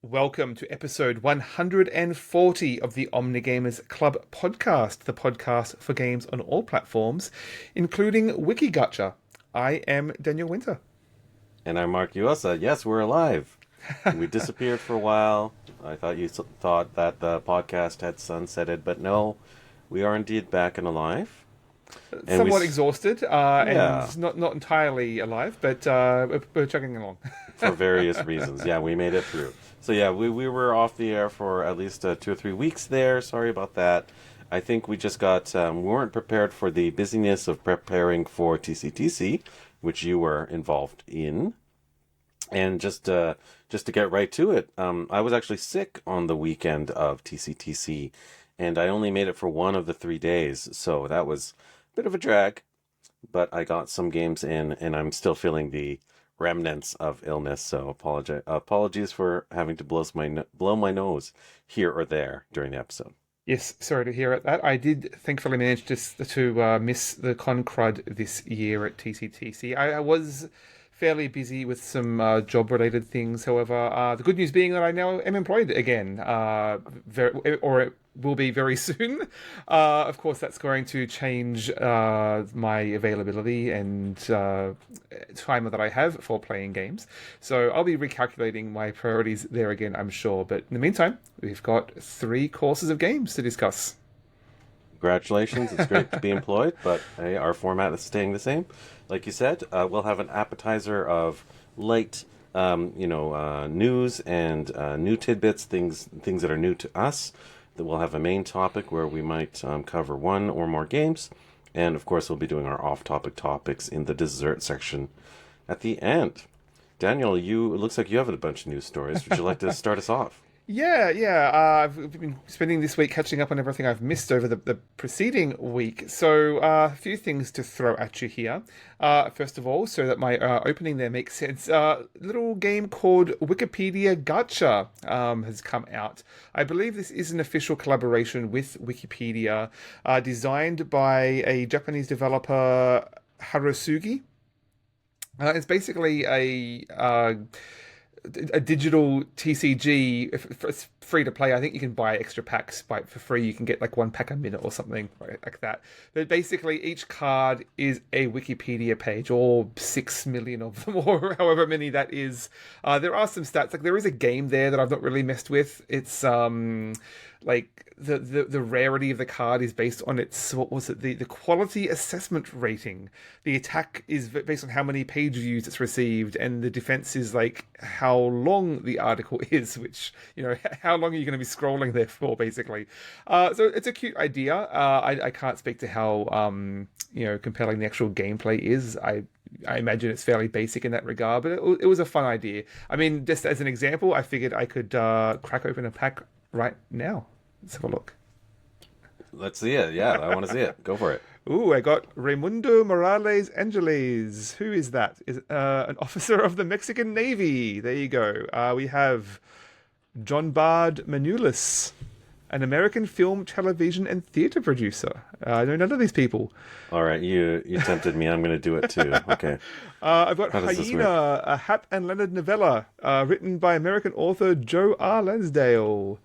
Welcome to episode 140 of the Omnigamers Club podcast, the podcast for games on all platforms, including Wikigacha. I am Daniel Winter. And I'm Mark Uosa. Yes, we're alive. We disappeared for a while. I thought you thought that the podcast had sunsetted, but no, we are indeed back and alive. And Somewhat exhausted yeah, and not entirely alive, but we're chugging along. for various reasons. Yeah, we made it through. So yeah, we were off the air for at least 2 or 3 weeks there. Sorry about that. I think we just got, we weren't prepared for the busyness of preparing for TCTC, which you were involved in. And just to get right to it, I was actually sick on the weekend of TCTC, and I only made it for one of the 3 days, so that was a bit of a drag. But I got some games in, and I'm still feeling the remnants of illness. So apologies for having to blow my nose here or there during the episode. Yes, sorry to hear that. I did thankfully manage to miss the Con Crud this year at TCTC. I was fairly busy with some job-related things. However, the good news being that I now am employed again, or it will be very soon. Of course, that's going to change my availability and time that I have for playing games. So I'll be recalculating my priorities there again, I'm sure. But in the meantime, we've got 3 courses of games to discuss. Congratulations. It's great to be employed, but hey, our format is staying the same. Like you said, we'll have an appetizer of light, news and new tidbits, things that are new to us. That we'll have a main topic where we might cover one or more games. And, of course, we'll be doing our off-topic topics in the dessert section at the end. Daniel, it looks like you have a bunch of news stories. Would you like to start us off? Yeah. I've been spending this week catching up on everything I've missed over the preceding week. So a few things to throw at you here. First of all, so that my opening there makes sense, a little game called Wikipedia Gacha has come out. I believe this is an official collaboration with Wikipedia, designed by a Japanese developer, Harusugi. It's basically a digital TCG. If it's free to play, I think you can buy extra packs for free. You can get like 1 pack a minute or something like that. But basically, each card is a Wikipedia page, or 6 million of them, or however many that is. There are some stats. Like there is a game there that I've not really messed with. It's like the rarity of the card is based on its, what was it, the quality assessment rating. The attack is based on how many page views it's received, and the defense is like how long the article is, which, how long are you going to be scrolling there for, basically. So it's a cute idea. I can't speak to how compelling the actual gameplay is. I imagine it's fairly basic in that regard, but it was a fun idea. I mean, just as an example, I figured I could crack open a pack right now. Let's have a look. Let's see it. Yeah, I want to see it. Go for it. Ooh, I got Raimundo Morales Angeles. Who is that? Is an officer of the Mexican Navy. There you go. We have John Bard Manulis, an American film, television, and theater producer. I know none of these people. All right, you tempted me. I'm going to do it too. Okay. I've got Hyena, a Hap and Leonard novella, written by American author Joe R. Lansdale.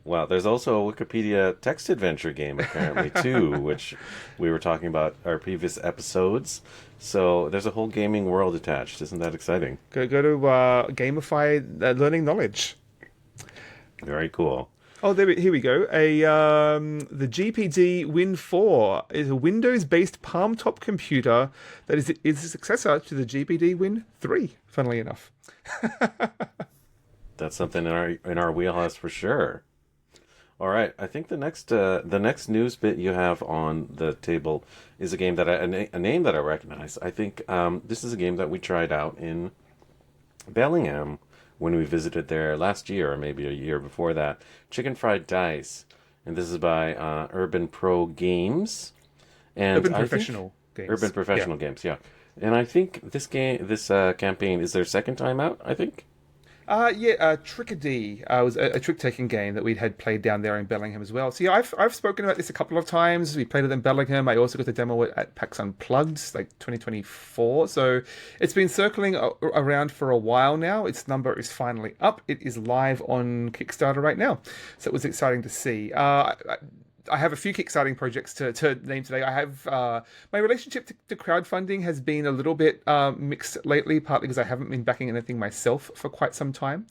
Wow, there's also a Wikipedia text adventure game apparently too, which we were talking about our previous episodes. So there's a whole gaming world attached. Isn't that exciting? Go to gamify learning knowledge. Very cool. Oh, here we go. The GPD Win 4 is a Windows-based palm-top computer that is a successor to the GPD Win 3. Funnily enough. That's something in our wheelhouse for sure. All right, I think the next news bit you have on the table is a game that a name that I recognize. I think this is a game that we tried out in Bellingham when we visited there last year, or maybe a year before that. Chicken Fried Dice, and this is by Urban Pro Games and Urban Professional Games. Urban Professional Games, yeah. And I think this campaign is their second time out, I think. Trickadee was a trick-taking game that we'd had played down there in Bellingham as well. So yeah, I've spoken about this a couple of times. We played it in Bellingham. I also got the demo at PAX Unplugged, like 2024. So it's been circling around for a while now. Its number is finally up. It is live on Kickstarter right now. So it was exciting to see. I have a few Kickstarting projects to name today. I have my relationship to crowdfunding has been a little bit mixed lately, partly because I haven't been backing anything myself for quite some time.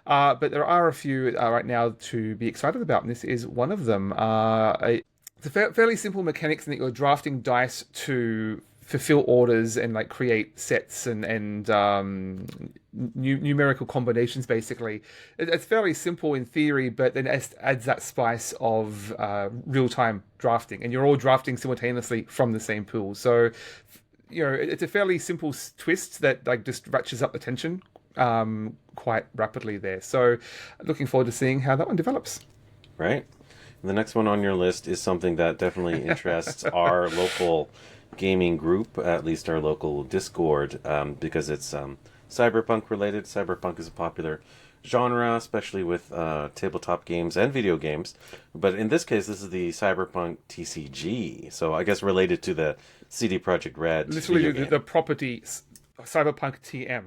But there are a few right now to be excited about, and this is one of them. It's a fairly simple mechanics in that you're drafting dice to fulfill orders and like create sets and numerical combinations. Basically, it's fairly simple in theory, but then adds that spice of real-time drafting, and you're all drafting simultaneously from the same pool. So, it's a fairly simple twist that like just ratchets up the tension quite rapidly there. So, looking forward to seeing how that one develops. Right. The next one on your list is something that definitely interests our local gaming group, at least our local Discord, because it's cyberpunk related. Cyberpunk is a popular genre, especially with tabletop games and video games. But in this case, this is the Cyberpunk TCG, so I guess related to the CD Projekt Red. Literally the property Cyberpunk TM.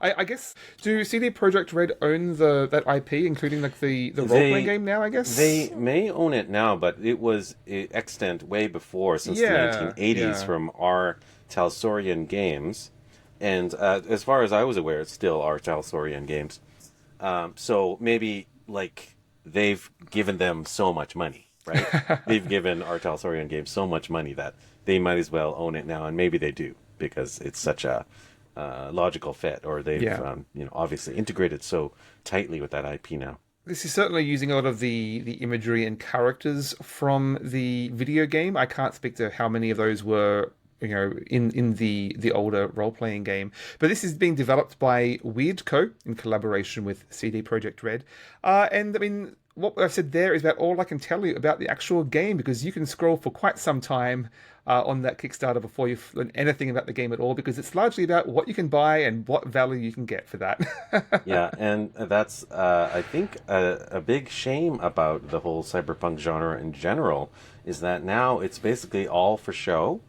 I guess, do CD Projekt Red own that IP, including like the role-playing game now, I guess? They may own it now, but it was extant way before, since the 1980s, from our Talsorian Games. And as far as I was aware, it's still our Talsorian Games. So maybe, like, they've given them so much money, right? They've given our Talsorian Games so much money that they might as well own it now, and maybe they do, because it's such a logical fit, or they've obviously integrated so tightly with that IP now. This is certainly using a lot of the imagery and characters from the video game. I can't speak to how many of those were in the older role-playing game. But this is being developed by Weirdco in collaboration with CD Projekt Red. And I mean, what I've said there is about all I can tell you about the actual game, because you can scroll for quite some time on that Kickstarter before you learn anything about the game at all, because it's largely about what you can buy and what value you can get for that. Yeah, and that's, I think, a big shame about the whole cyberpunk genre in general, is that now it's basically all for show,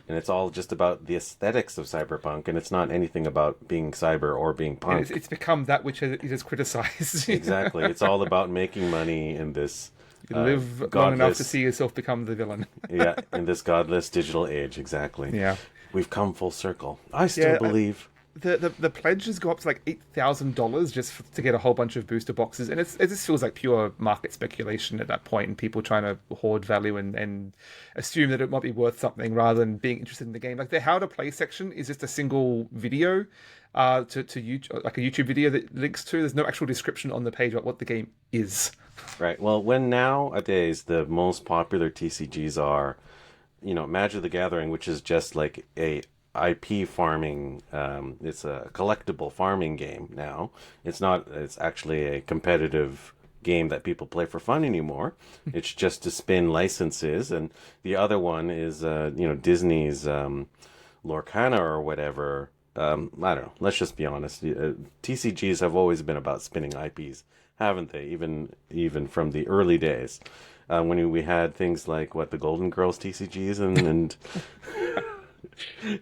and it's all just about the aesthetics of cyberpunk, and it's not anything about being cyber or being punk. It's become that which it is criticized. Exactly. It's all about making money in this you live long enough to see yourself become the villain. Yeah, in this godless digital age, exactly. Yeah. We've come full circle. I still believe. The pledges go up to like $8,000 just to get a whole bunch of booster boxes, and it just feels like pure market speculation at that point, and people trying to hoard value and assume that it might be worth something rather than being interested in the game. Like the how to play section is just a single video to YouTube, like a YouTube video that links to. There's no actual description on the page about what the game is. Right. Well, when nowadays the most popular TCGs are, Magic the Gathering, which is just like a IP farming, it's a collectible farming game now. It's actually a competitive game that people play for fun anymore. It's just to spin licenses. And the other one is, Disney's Lorcana or whatever. I don't know. Let's just be honest. TCGs have always been about spinning IPs, haven't they? Even from the early days, when we had things like the Golden Girls TCGs and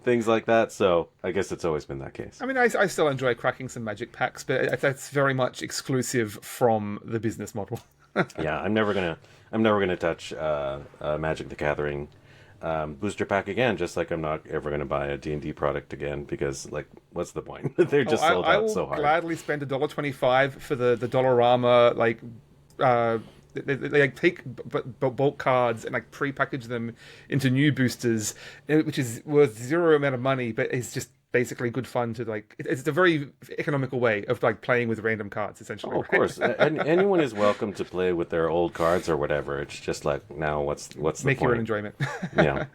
things like that. So I guess it's always been that case. I mean, I still enjoy cracking some Magic packs, but that's very much exclusive from the business model. Yeah, I'm never gonna touch Magic the Gathering booster pack again, just like I'm not ever going to buy a D&D product again, because what's the point? They're just sold out so hard. I will gladly spend $1.25 for the Dollarama they take bulk cards and pre-package them into new boosters, which is worth zero amount of money, but it's just basically good fun to it's a very economical way of playing with random cards, essentially. Oh, of course. Anyone is welcome to play with their old cards or whatever. It's just now what's the point? Make your own enjoyment. Yeah.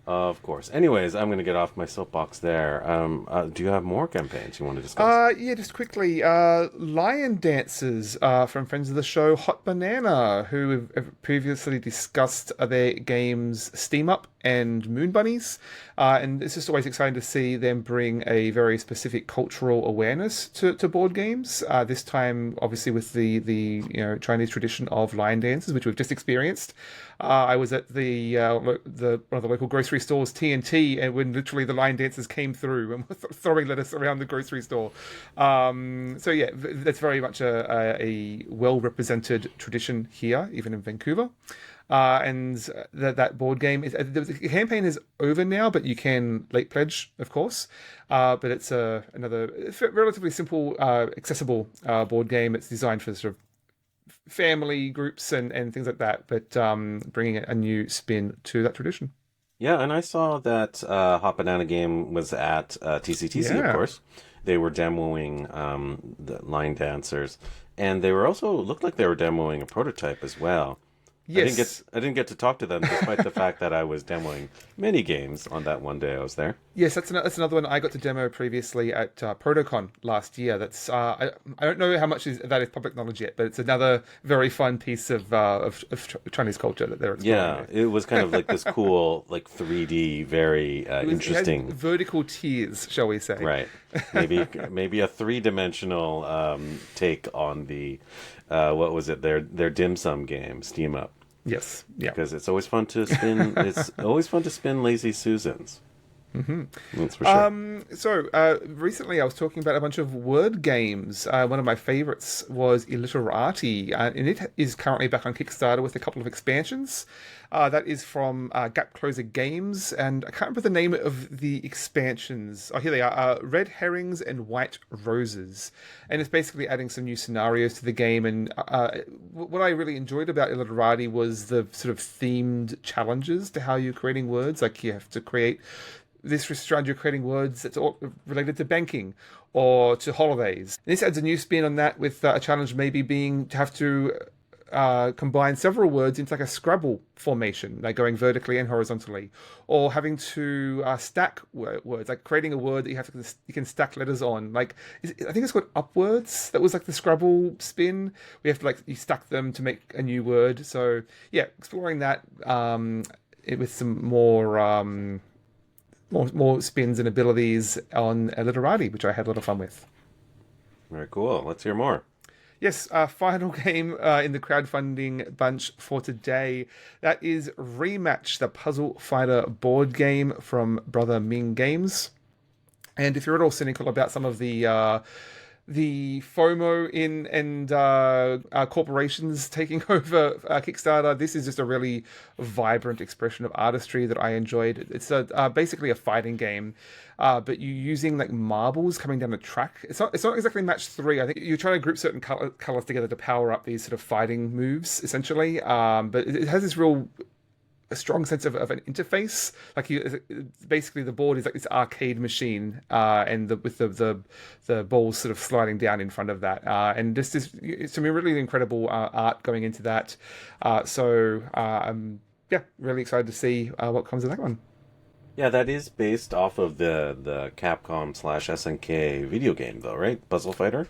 Of course. Anyways, I'm going to get off my soapbox there. Do you have more campaigns you want to discuss? Yeah, just quickly. Lion Dancers from friends of the show, Hot Banana, who have previously discussed their games Steam Up and Moon Bunnies. And it's just always exciting to see them bring a very specific cultural awareness to board games. This time, obviously, with the Chinese tradition of lion dances, which we've just experienced. I was at the one of the local grocery stores, TNT, and when literally the line dancers came through and were throwing lettuce around the grocery store. So yeah, that's very much a well-represented tradition here, even in Vancouver. And that board game the campaign is over now, but you can late pledge, of course. But it's another relatively simple, accessible board game. It's designed for sort of family groups and things like that, but bringing a new spin to that tradition. Yeah, and I saw that Hot Banana Game was at TCTC, of course. They were demoing the line dancers, and they were also looked like they were demoing a prototype as well. Yes. I didn't get to talk to them, despite the fact that I was demoing many games on that one day I was there. Yes, that's another one I got to demo previously at Protocon last year. That's I don't know how much that is public knowledge yet, but it's another very fun piece of Chinese culture that they're exploring. Yeah, it was kind of like this cool, like 3D, very interesting. It had vertical tiers, shall we say? Right. Maybe a three-dimensional take on the what was it? Their dim sum game, Steam Up. Yes. Yeah. Because it's always fun to spin. It's always fun to spin Lazy Susans. Mm-hmm. That's for sure. So recently I was talking about a bunch of word games. One of my favorites was Illiterati, and it is currently back on Kickstarter with a couple of expansions. That is from Gap Closer Games, and I can't remember the name of the expansions. Oh, here they are. Red Herrings and White Roses. And it's basically adding some new scenarios to the game. And what I really enjoyed about Illiterati was the sort of themed challenges to how you're creating words. Like you have to create this round, you're creating words that's all related to banking or to holidays. And this adds a new spin on that, with a challenge maybe being to have to combine several words into like a Scrabble formation, like going vertically and horizontally, or having to stack words, like creating a word that you can stack letters on. Like I think it's called Upwards. That was like the Scrabble spin. We have to you stack them to make a new word. So yeah, exploring that with some more spins and abilities on Illiterati, which I had a lot of fun with. Very cool. Let's hear more. Yes, final game in the crowdfunding bunch for today. That is ReMatch, the puzzle fighter board game from Brother Ming Games. And if you're at all cynical about some of the FOMO and corporations taking over Kickstarter, this is just a really vibrant expression of artistry that I enjoyed. It's basically a fighting game, but you're using like marbles coming down a track. It's not exactly match 3. I think you're trying to group certain colors together to power up these sort of fighting moves, essentially. But it has this a strong sense of an interface. Like basically the board is like this arcade machine, and with the balls sort of sliding down in front of that, and this is some really incredible art going into that. So I'm really excited to see what comes of that one. Yeah, that is based off of the Capcom / SNK video game, though, right? Puzzle Fighter.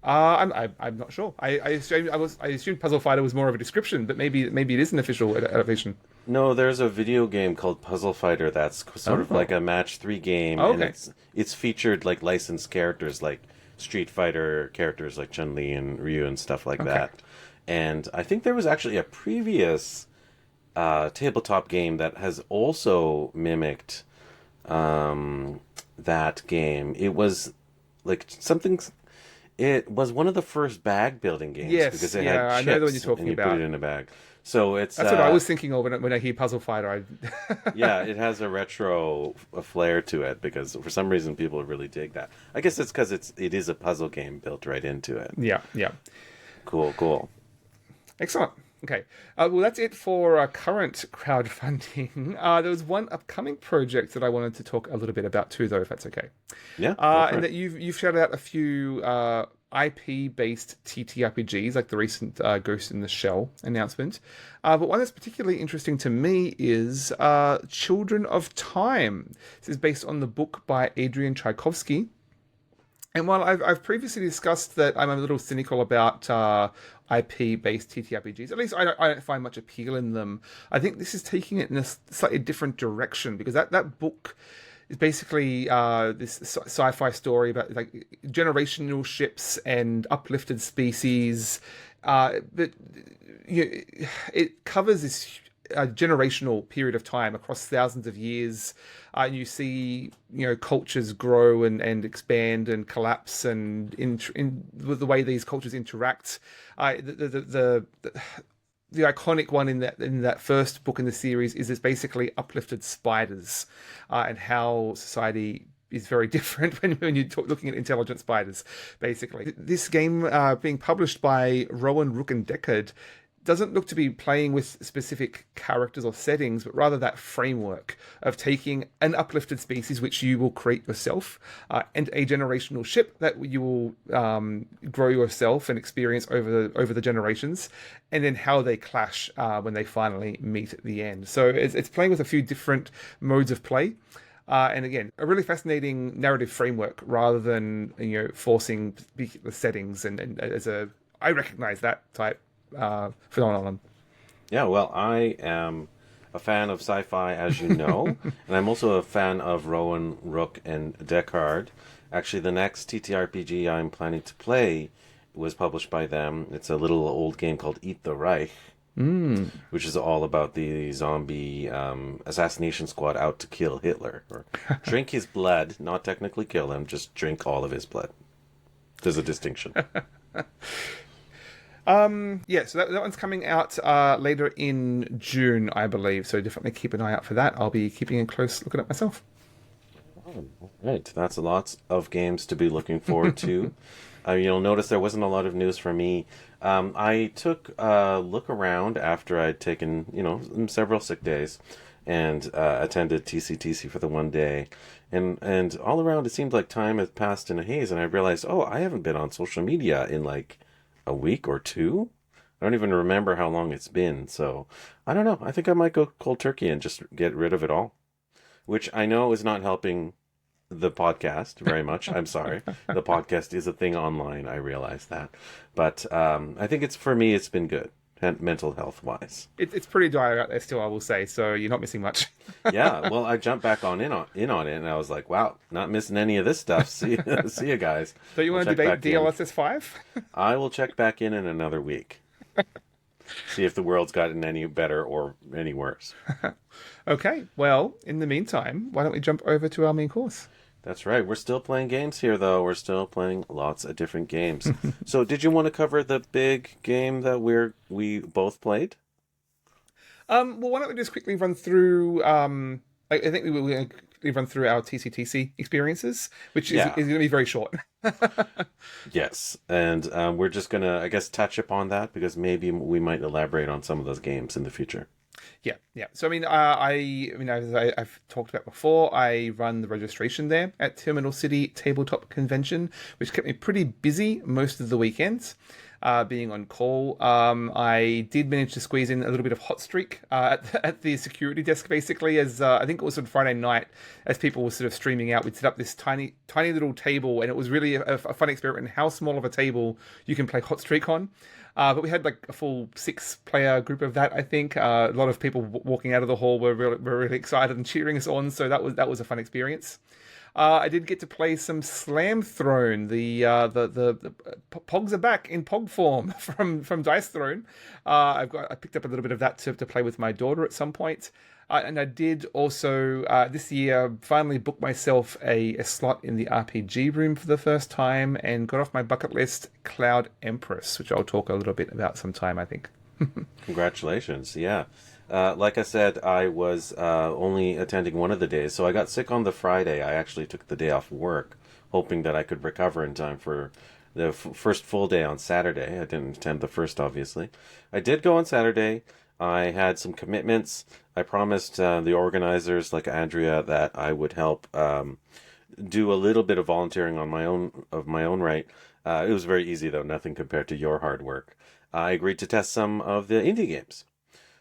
I'm not sure. I assumed Puzzle Fighter was more of a description, but maybe it is an official adaptation. No, there's a video game called Puzzle Fighter that's sort of like a match 3 game, and it's featured like licensed characters like Street Fighter characters like Chun-Li and Ryu and stuff like that. And I think there was actually a previous tabletop game that has also mimicked that game. It was like something. It was one of the first bag building games. Yes, because it had chips, I know the one you're talking about. Put it in a bag. So that's what I was thinking of when I hear Puzzle Fighter. Yeah, it has a retro flair to it because for some reason people really dig that. I guess it's because it is a puzzle game built right into it. Yeah. Cool. Excellent. Okay. Well, that's it for current crowdfunding. There was one upcoming project that I wanted to talk a little bit about too, though, if that's okay. Yeah. And that you've shouted out a few IP-based TTRPGs, like the recent Ghost in the Shell announcement. But one that's particularly interesting to me is Children of Time. This is based on the book by Adrian Tchaikovsky. And while I've previously discussed that I'm a little cynical about IP-based TTRPGs, at least I don't find much appeal in them. I think this is taking it in a slightly different direction, because that book is basically this sci-fi story about like generational ships and uplifted species. But it covers this generational period of time across thousands of years. And you see, cultures grow and expand and collapse, and with the way these cultures interact. The iconic one in that first book in the series is basically uplifted spiders, and how society is very different when you're looking at intelligent spiders. Basically, this game being published by Rowan Rook and Deckard doesn't look to be playing with specific characters or settings, but rather that framework of taking an uplifted species, which you will create yourself, and a generational ship that you will grow yourself and experience over the generations, and then how they clash when they finally meet at the end. So it's playing with a few different modes of play. And again, a really fascinating narrative framework rather than forcing particular settings. And I recognize that type phenomenon. Yeah, well, I am a fan of sci-fi, as you know, and I'm also a fan of Rowan Rook and Deckard. Actually, the next TTRPG I'm planning to play was published by them. It's a little old game called Eat the Reich, which is all about the zombie assassination squad out to kill Hitler. Or drink his blood, not technically kill him, just drink all of his blood. There's a distinction. So that one's coming out later in June, I believe. So definitely keep an eye out for that. I'll be keeping a close look at it myself. Oh, right, that's lots of games to be looking forward to. You'll notice there wasn't a lot of news for me. I took a look around after I'd taken, several sick days, and attended TCTC for the one day. And all around, it seemed like time had passed in a haze, and I realized, I haven't been on social media in like a week or two. I don't even remember how long it's been. So I don't know. I think I might go cold turkey and just get rid of it all, which I know is not helping the podcast very much. I'm sorry. The podcast is a thing online. I realize that. But I think for me, it's been good. Mental health wise, it's pretty dire out there still, I will say. So you're not missing much. Yeah, well, I jumped back in on it, and I was like, "Wow, not missing any of this stuff." See you guys. So you want to debate DLSS 5? I will check back in another week. See if the world's gotten any better or any worse. Okay. Well, in the meantime, why don't we jump over to our main course? That's right. We're still playing games here, though. We're still playing lots of different games. So, did you want to cover the big game that we both played? Well, why don't we just quickly run through? I think we will quickly run through our TCTC experiences, which is going to be very short. Yes, and we're just gonna, I guess, touch upon that because maybe we might elaborate on some of those games in the future. Yeah. So as I've talked about before, I run the registration there at Terminal City Tabletop Convention, which kept me pretty busy most of the weekends. Being on call, I did manage to squeeze in a little bit of hot streak at the security desk. Basically, as I think it was on Friday night, as people were sort of streaming out, we'd set up this tiny little table, and it was really a fun experiment in how small of a table you can play hot streak on. But we had like a full 6-player group of that. I think a lot of people walking out of the hall were really excited and cheering us on. So that was a fun experience. I did get to play some Slam Throne. The Pogs are back in Pog form from Dice Throne. I picked up a little bit of that to play with my daughter at some point. And I did also this year finally book myself a slot in the RPG room for the first time and got off my bucket list Cloud Empress, which I'll talk a little bit about sometime, I think. Congratulations. Yeah. Like I said, I was only attending one of the days, so I got sick on the Friday. I actually took the day off work, hoping that I could recover in time for the first full day on Saturday. I didn't attend the first, obviously. I did go on Saturday. I had some commitments. I promised the organizers, like Andrea, that I would help do a little bit of volunteering on my own right. It was very easy, though, nothing compared to your hard work. I agreed to test some of the indie games.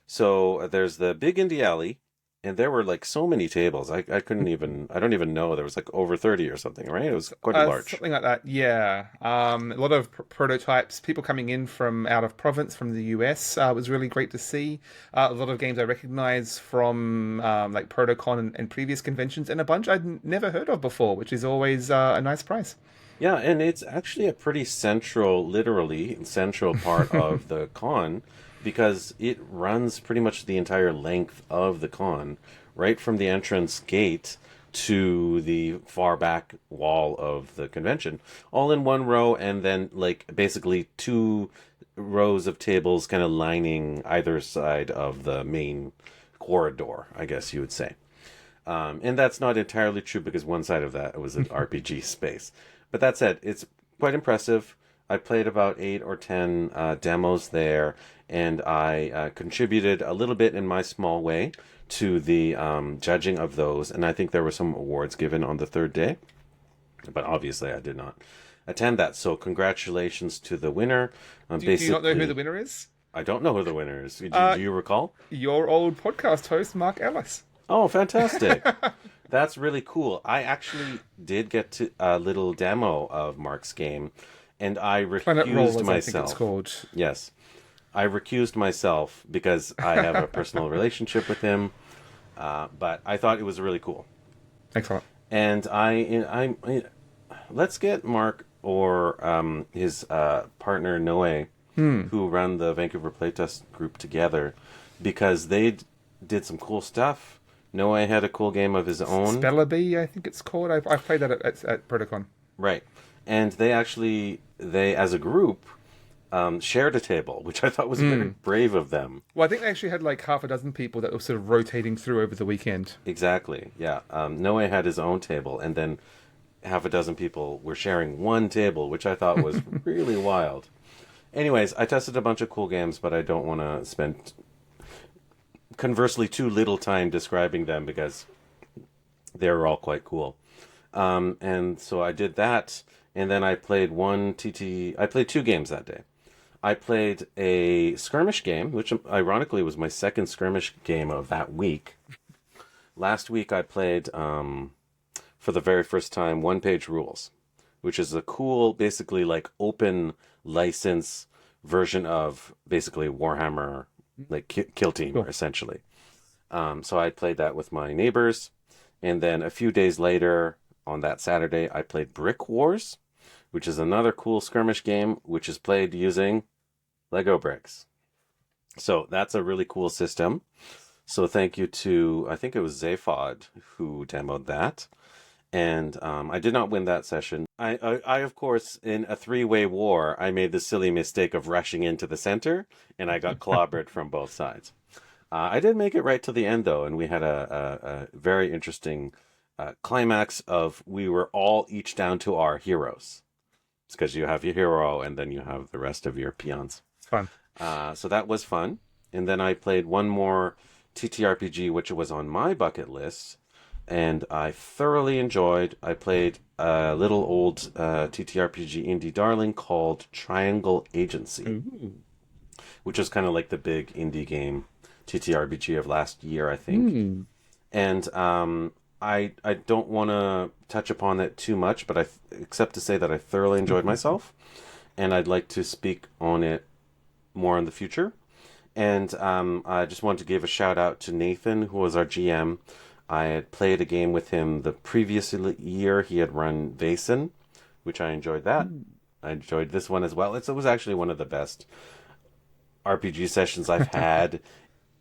So there's the Big Indie Alley, And there were like so many tables. I couldn't even, I don't even know. There was like over 30 or something, right? It was quite large. Something like that, yeah. A lot of prototypes, people coming in from out of province, from the US, was really great to see. A lot of games I recognize from like Protocon and previous conventions, and a bunch I'd never heard of before, which is always a nice prize. Yeah, and it's actually a pretty central, literally central part of the con because it runs pretty much the entire length of the con, right from the entrance gate to the far back wall of the convention, all in one row, and then like basically two rows of tables kind of lining either side of the main corridor, I guess you would say. And that's not entirely true because one side of that was an RPG space. But that said, it's quite impressive. I played about 8 or 10 demos there, and I contributed a little bit in my small way to the judging of those. And I think there were some awards given on the third day. But obviously, I did not attend that. So congratulations to the winner. Do you not know who the winner is? I don't know who the winner is. Do you recall? Your old podcast host, Mark Ellis. Oh, fantastic. That's really cool. I actually did get to a little demo of Mark's game, and I Planet recused Rollers, myself. I think it's called. Yes. I recused myself because I have a personal relationship with him, but I thought it was really cool. Excellent. And let's get Mark or his partner Noe, who run the Vancouver Playtest group together, because they did some cool stuff. Noe had a cool game of his own. Spellaby, I think it's called. I've played that at Protocon. Right. And they as a group, shared a table, which I thought was very brave of them. Well, I think they actually had like half a dozen people that were sort of rotating through over the weekend. Exactly, yeah. Noe had his own table, and then half a dozen people were sharing one table, which I thought was really wild. Anyways, I tested a bunch of cool games, but I don't want to spend conversely too little time describing them because they're all quite cool. And so I did that, and then I played I played 2 games that day. I played a skirmish game, which ironically was my second skirmish game of that week. Last week I played, for the very first time, One Page Rules, which is a cool, basically like open license version of basically Warhammer, like Kill Team, cool. Essentially. So I played that with my neighbors, and then a few days later, on that Saturday, I played Brick Wars, which is another cool skirmish game, which is played using Lego bricks. So that's a really cool system. So thank you to, I think it was Zaphod who demoed that. And I did not win that session. I of course, in a 3-way war, I made the silly mistake of rushing into the center, and I got clobbered from both sides. I did make it right to the end, though, and we had a very interesting climax of we were all each down to our heroes. It's because you have your hero, and then you have the rest of your peons. Fun. So that was fun. And then I played one more TTRPG, which was on my bucket list, and I thoroughly enjoyed. I played a little old TTRPG indie darling called Triangle Agency, which was kind of like the big indie game TTRPG of last year, I think. And I don't want to touch upon that too much, but except to say that I thoroughly enjoyed myself, and I'd like to speak on it more in the future. And I just wanted to give a shout out to Nathan, who was our GM. I had played a game with him the previous year. He had run Vaesen, which I enjoyed that. I enjoyed this one as well. It was actually one of the best RPG sessions I've had,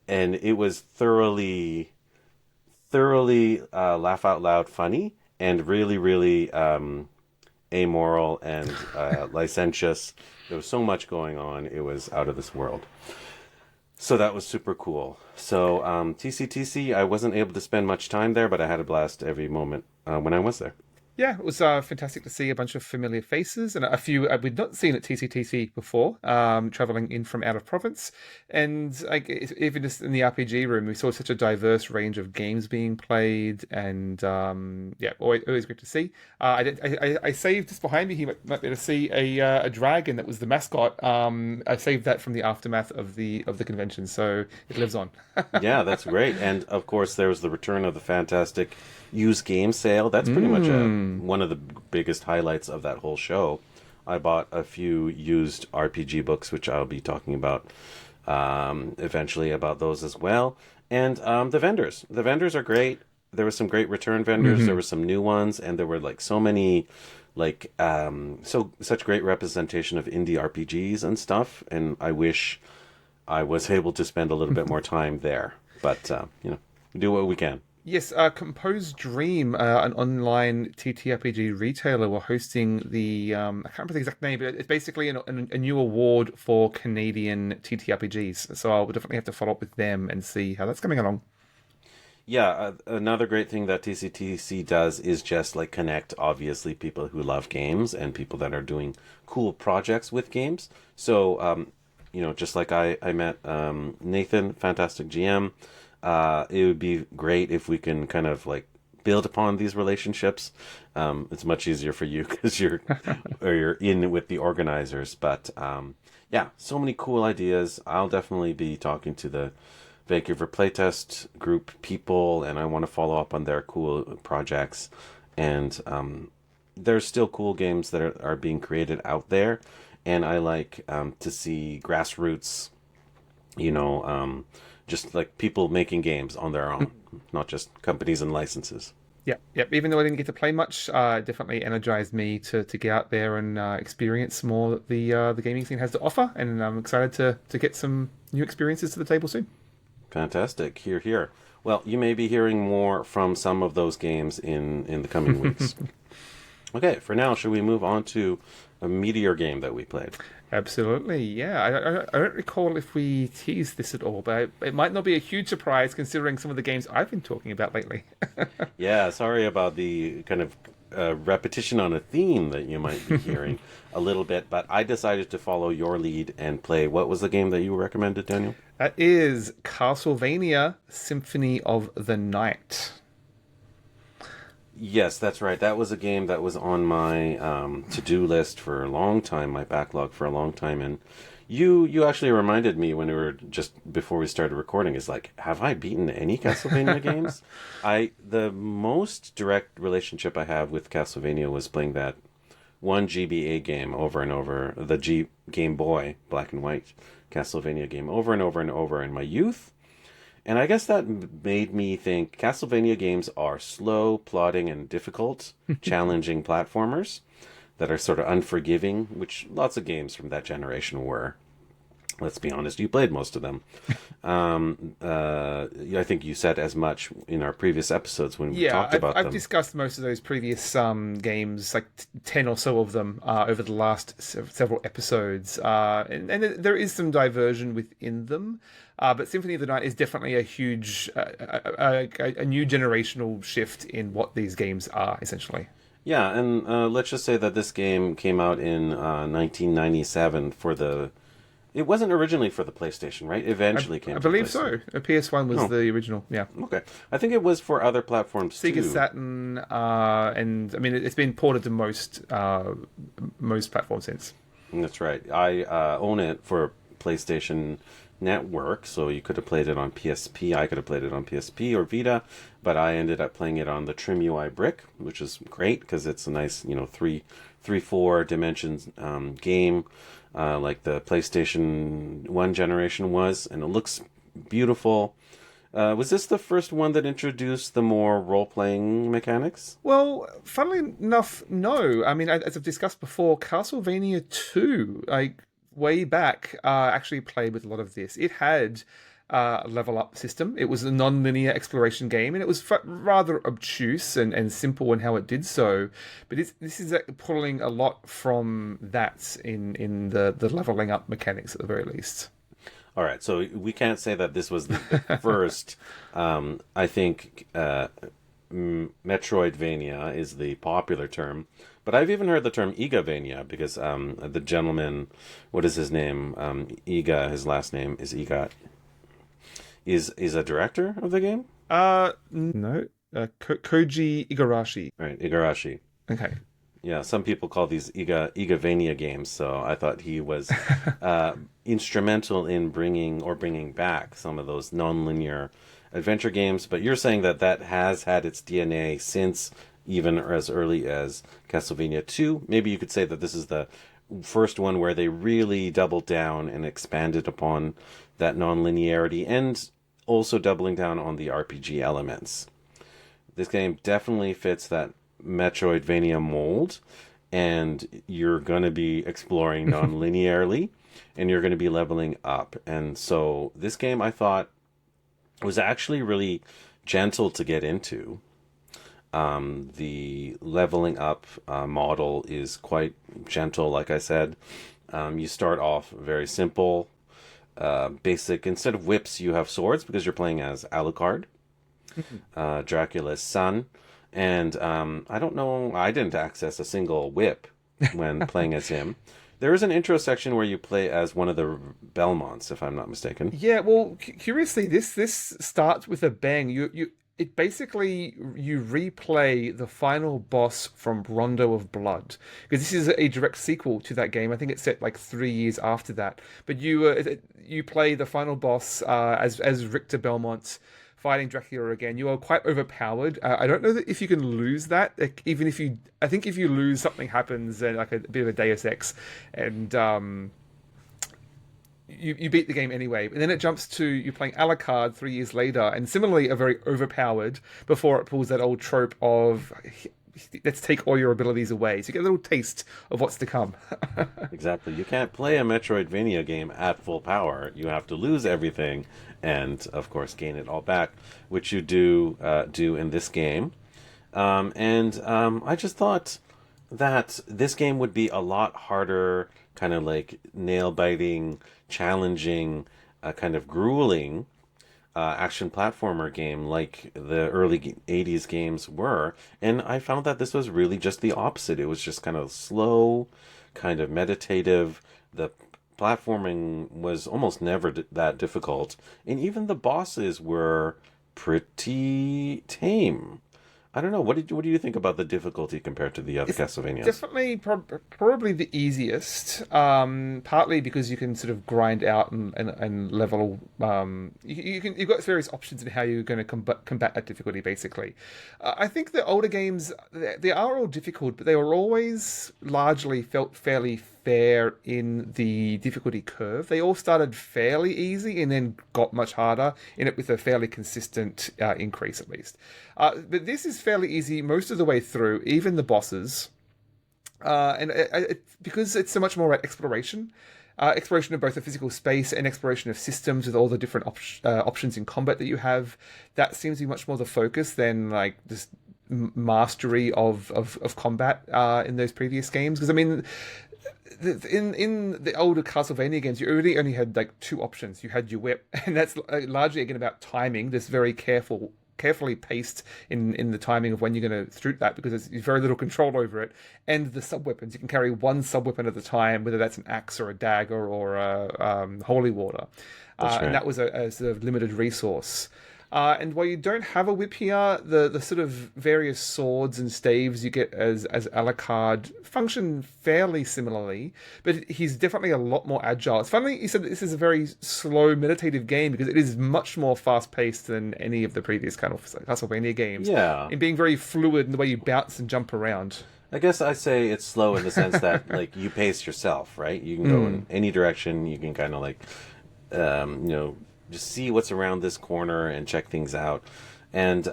and it was thoroughly laugh out loud funny, and really, really amoral and licentious. There was so much going on. It was out of this world. So that was super cool. So TCTC, I wasn't able to spend much time there, but I had a blast every moment when I was there. Yeah, it was fantastic to see a bunch of familiar faces and a few we'd not seen at TCTC before, traveling in from out of province. And like even just in the RPG room, we saw such a diverse range of games being played, and yeah, always great to see. I saved just behind me. He might be able to see a dragon that was the mascot. I saved that from the aftermath of the convention, so it lives on. Yeah, that's great. And of course, there was the return of the fantastic used game sale. That's pretty much one of the biggest highlights of that whole show. I bought a few used RPG books, which I'll be talking about eventually about those as well. And the vendors. The vendors are great. There were some great return vendors. There were some new ones, and there were like so many, like such great representation of indie RPGs and stuff. And I wish I was able to spend a little bit more time there, but do what we can. Yes, Compose Dream, an online TTRPG retailer, were hosting the I can't remember the exact name, but it's basically a new award for Canadian TTRPGs. So I'll definitely have to follow up with them and see how that's coming along. Yeah, another great thing that TCTC does is just like connect, obviously, people who love games and people that are doing cool projects with games. So, just like I met Nathan, fantastic GM. It would be great if we can kind of like build upon these relationships. It's much easier for you because you're in with the organizers. But yeah, so many cool ideas. I'll definitely be talking to the Vancouver Playtest group people, and I want to follow up on their cool projects. And there's still cool games that are being created out there, and I like to see grassroots, just like people making games on their own, not just companies and licenses. Yeah. Even though I didn't get to play much, it definitely energized me to get out there and experience more that the gaming scene has to offer, and I'm excited to get some new experiences to the table soon. Fantastic. Hear, hear. Well, you may be hearing more from some of those games in the coming weeks. Okay, for now, should we move on to a Meteor game that we played? Absolutely, yeah. I don't recall if we teased this at all, but it might not be a huge surprise considering some of the games I've been talking about lately. Yeah, sorry about the kind of repetition on a theme that you might be hearing a little bit, but I decided to follow your lead and play. What was the game that you recommended, Daniel? That is Castlevania Symphony of the Night. Yes, that's right. That was a game that was on my to-do list for a long time, my backlog for a long time, and you actually reminded me when we were just before we started recording. Is like, have I beaten any Castlevania games? The most direct relationship I have with Castlevania was playing that one GBA game over and over, the Game Boy Black and White Castlevania game over and over and over in my youth. And I guess that made me think Castlevania games are slow, plodding, and difficult, challenging platformers that are sort of unforgiving, which lots of games from that generation were. Let's be honest, you played most of them. I think you said as much in our previous episodes when we talked about them. I've discussed most of those previous games, like 10 or so of them, over the last several episodes. And there is some diversion within them. But Symphony of the Night is definitely a huge, a new generational shift in what these games are, essentially. Yeah, and let's just say that this game came out in 1997 for the... It wasn't originally for the PlayStation, right? Eventually came to the PlayStation. I believe so. A PS1 was the original, yeah. Okay. I think it was for other platforms too. Sega Saturn, and I mean, it's been ported to most platforms since. That's right. I own it for PlayStation Network, so you could have played it on PSP. I could have played it on PSP or Vita, but I ended up playing it on the Trim UI Brick, which is great because it's a nice, 4 dimensions game, like the PlayStation 1 generation was, and it looks beautiful. Was this the first one that introduced the more role-playing mechanics? Well, funnily enough, no. I mean, as I've discussed before, Castlevania 2, way back, actually played with a lot of this. It had a level up system. It was a non-linear exploration game, and it was rather obtuse and simple in how it did so. But this is pulling a lot from that in the leveling up mechanics at the very least. All right, so we can't say that this was the first, I think, Metroidvania is the popular term, but I've even heard the term Igavania because the gentleman, what is his name? Iga, his last name is Iga, is a director of the game? No. Koji Igarashi. Right, Igarashi. Okay. Yeah, some people call these Igavania games, so I thought he was instrumental in bringing back some of those non-linear adventure games. But you're saying that has had its DNA since even as early as Castlevania 2. Maybe you could say that this is the first one where they really doubled down and expanded upon that non-linearity and also doubling down on the RPG elements. This game definitely fits that Metroidvania mold, and you're going to be exploring non-linearly, and you're going to be leveling up. And so this game, I thought, was actually really gentle to get into. The leveling up model is quite gentle, like I said. You start off very simple, basic. Instead of whips, you have swords because you're playing as Alucard, Dracula's son. And I don't know, I didn't access a single whip when playing as him. There is an intro section where you play as one of the Belmonts, if I'm not mistaken. Yeah, well, curiously, this starts with a bang. It basically, you replay the final boss from Rondo of Blood, because this is a direct sequel to that game. I think it's set like 3 years after that. But you play the final boss as Richter Belmont, fighting Dracula again. You are quite overpowered. I don't know if you can lose that. Like, even if you, I think if you lose, something happens, and like a bit of a Deus Ex, and you beat the game anyway. But then it jumps to you playing Alucard 3 years later, and similarly are very overpowered before it pulls that old trope of let's take all your abilities away. So you get a little taste of what's to come. Exactly. You can't play a Metroidvania game at full power. You have to lose everything and, of course, gain it all back, which you do in this game. I just thought that this game would be a lot harder, kind of like nail-biting, challenging, kind of grueling action platformer game like the early 80s games were. And I found that this was really just the opposite. It was just kind of slow, kind of meditative. The platforming was almost never that difficult. And even the bosses were pretty tame. I don't know. What do you think about the difficulty compared to the other Castlevanias? Definitely, probably the easiest. Partly because you can sort of grind out and level. You've got various options in how you're going to combat that difficulty. Basically, I think the older games they are all difficult, but they were always largely felt fairly fair in the difficulty curve. They all started fairly easy and then got much harder in it with a fairly consistent increase at least. But this is fairly easy most of the way through, even the bosses. Because it's so much more about exploration. Exploration of both the physical space and exploration of systems with all the different options in combat that you have. That seems to be much more the focus than like this mastery of combat in those previous games. Because I mean, in the older Castlevania games, you really only had like two options. You had your whip, and that's largely again about timing. This very carefully paced in the timing of when you're going to shoot that, because there's very little control over it. And the sub-weapons, you can carry one sub-weapon at a time, whether that's an axe or a dagger or a holy water. Right. And that was a sort of limited resource. And while you don't have a whip here, the sort of various swords and staves you get as Alucard function fairly similarly, but he's definitely a lot more agile. It's funny you said that this is a very slow, meditative game, because it is much more fast-paced than any of the previous kind of Castlevania games. Yeah. In being very fluid in the way you bounce and jump around. I guess I say it's slow in the sense that like you pace yourself, right? You can go in any direction. You can kind of like, just see what's around this corner and check things out. And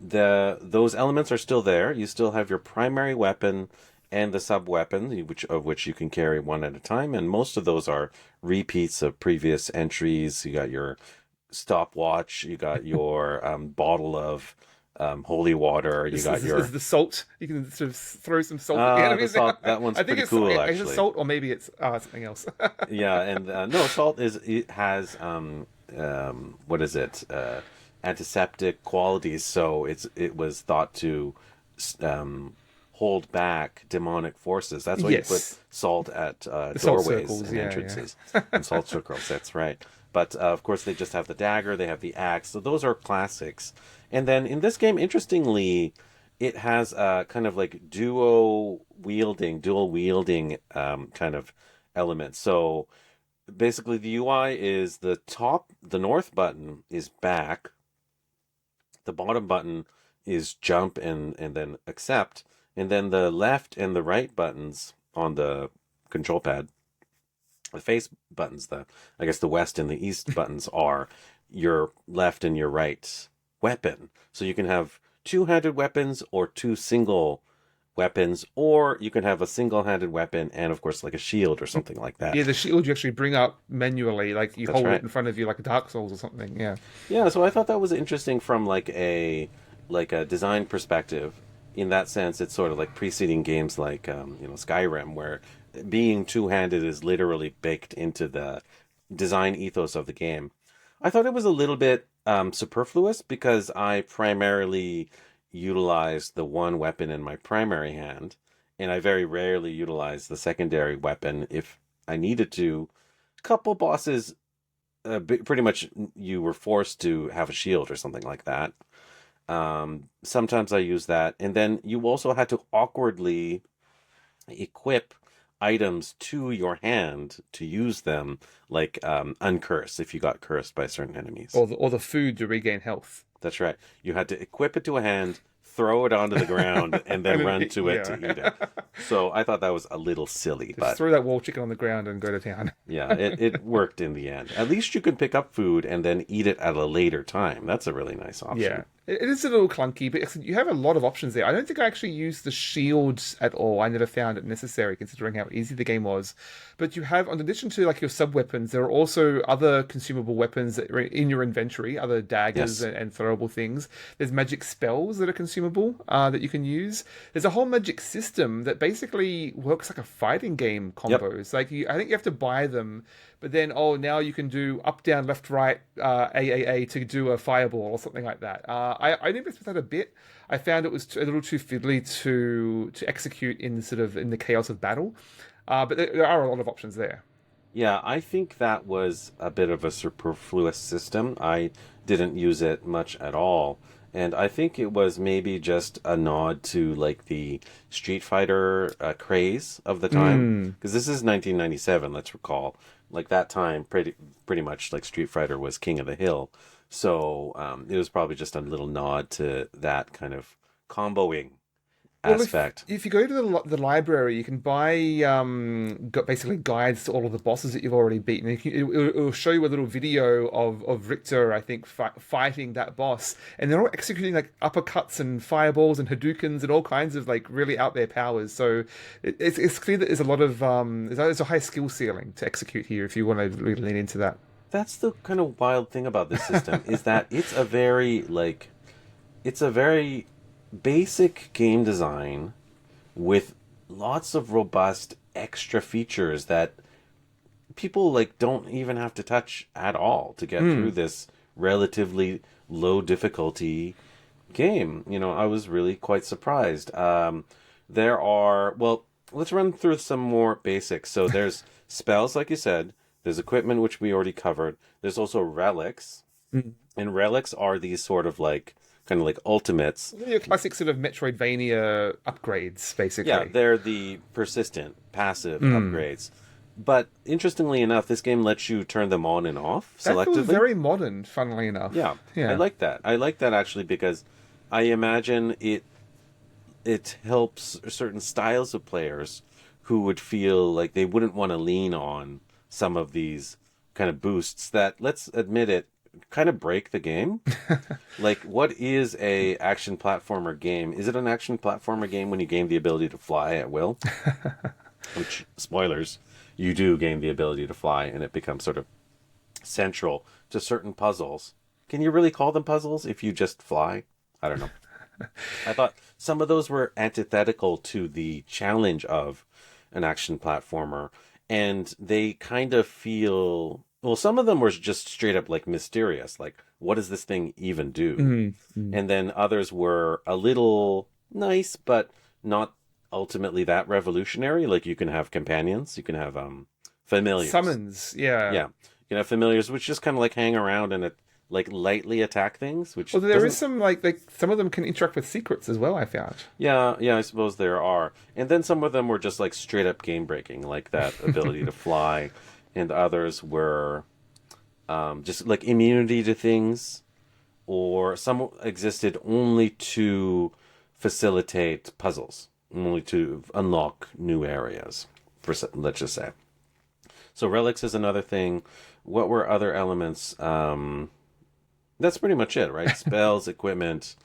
those elements are still there. You still have your primary weapon and the sub-weapon, which you can carry one at a time. And most of those are repeats of previous entries. You got your stopwatch. You got your bottle of holy water. You got your... Is the salt. You can sort of throw some salt at the enemies. That one's pretty cool, actually. Is it salt, or maybe it's something else? Yeah, and no, salt has what is it? antiseptic qualities, so it was thought to hold back demonic forces. That's why you put salt at salt doorways circles, and entrances. And salt circles, that's right. But of course, they just have the dagger, they have the axe, so those are classics. And then in this game, interestingly, it has a kind of like dual wielding kind of element. So basically, the UI is the north button is back, the bottom button is jump and then accept, and then the left and the right buttons on the control pad, the face buttons, I guess the west and the east buttons are your left and your right weapon. So you can have two-handed weapons or two single weapons, or you can have a single-handed weapon and, of course, like a shield or something like that. Yeah, the shield you actually bring up manually, like you hold it in front of you like a Dark Souls or something. Yeah. Yeah, so I thought that was interesting from like a design perspective. In that sense, it's sort of like preceding games like Skyrim, where being two-handed is literally baked into the design ethos of the game. I thought it was a little bit superfluous because I primarily utilize the one weapon in my primary hand, and I very rarely utilize the secondary weapon if I needed to. Couple bosses, pretty much you were forced to have a shield or something like that. Sometimes I use that, and then you also had to awkwardly equip items to your hand to use them, like uncurse if you got cursed by certain enemies. Or the food to regain health. That's right. You had to equip it to a hand, throw it onto the ground, and then run to it to eat it. So I thought that was a little silly. Just throw that wall chicken on the ground and go to town. Yeah, it worked in the end. At least you could pick up food and then eat it at a later time. That's a really nice option. Yeah. It is a little clunky, but you have a lot of options there. I don't think I actually used the shields at all. I never found it necessary, considering how easy the game was. But you have, in addition to like your sub-weapons, there are also other consumable weapons that are in your inventory, other daggers and throwable things. There's magic spells that are consumable that you can use. There's a whole magic system that basically works like a fighting game combos. Like I think you have to buy them, but then now you can do up, down, left, right, AAA to do a fireball or something like that. I didn't mess with that a bit. I found it was a little too fiddly to execute in the chaos of battle. But there are a lot of options there. Yeah, I think that was a bit of a superfluous system. I didn't use it much at all. And I think it was maybe just a nod to like the Street Fighter craze of the time. Because this is 1997, let's recall. Like that time, pretty much like Street Fighter was king of the hill. So it was probably just a little nod to that kind of comboing aspect. If you go to the library, you can buy basically guides to all of the bosses that you've already beaten. It'll show you a little video of Richter, I think, fighting that boss, and they're all executing like uppercuts and fireballs and Hadoukens and all kinds of like really out there powers. So it's clear that there's a lot of there's a high skill ceiling to execute here if you want to really lean into that. That's the kind of wild thing about this system is that it's a very basic game design with lots of robust extra features that people like don't even have to touch at all to get through this relatively low difficulty game. I was really quite surprised. There are, let's run through some more basics. So there's spells, like you said. There's equipment, which we already covered. There's also relics. And relics are these sort of like kind of like ultimates. Your classic sort of Metroidvania upgrades, basically. Yeah, they're the persistent, passive upgrades. But interestingly enough, this game lets you turn them on and off selectively. That feels very modern, funnily enough. Yeah, I like that. I like that actually because I imagine it helps certain styles of players who would feel like they wouldn't want to lean on some of these kind of boosts that, let's admit it, kind of break the game. Like, what is a action platformer game? Is it an action platformer game when you gain the ability to fly at will? Which, spoilers, you do gain the ability to fly, and it becomes sort of central to certain puzzles. Can you really call them puzzles if you just fly? I don't know. I thought some of those were antithetical to the challenge of an action platformer, and they kind of feel Well, some of them were just straight up like mysterious, like what does this thing even do? Mm-hmm. And then others were a little nice, but not ultimately that revolutionary. Like you can have companions, you can have familiars. Summons, yeah. Yeah, you can have familiars which just kind of like hang around and like lightly attack things, which Although there is doesn't. some like some of them can interact with secrets as well, I found. Yeah, yeah, I suppose there are. And then some of them were just like straight up game breaking, like that ability to fly, and others were just like immunity to things, or some existed only to facilitate puzzles, only to unlock new areas, for let's just say. So relics is another thing. What were other elements? That's pretty much it, right? Spells, equipment,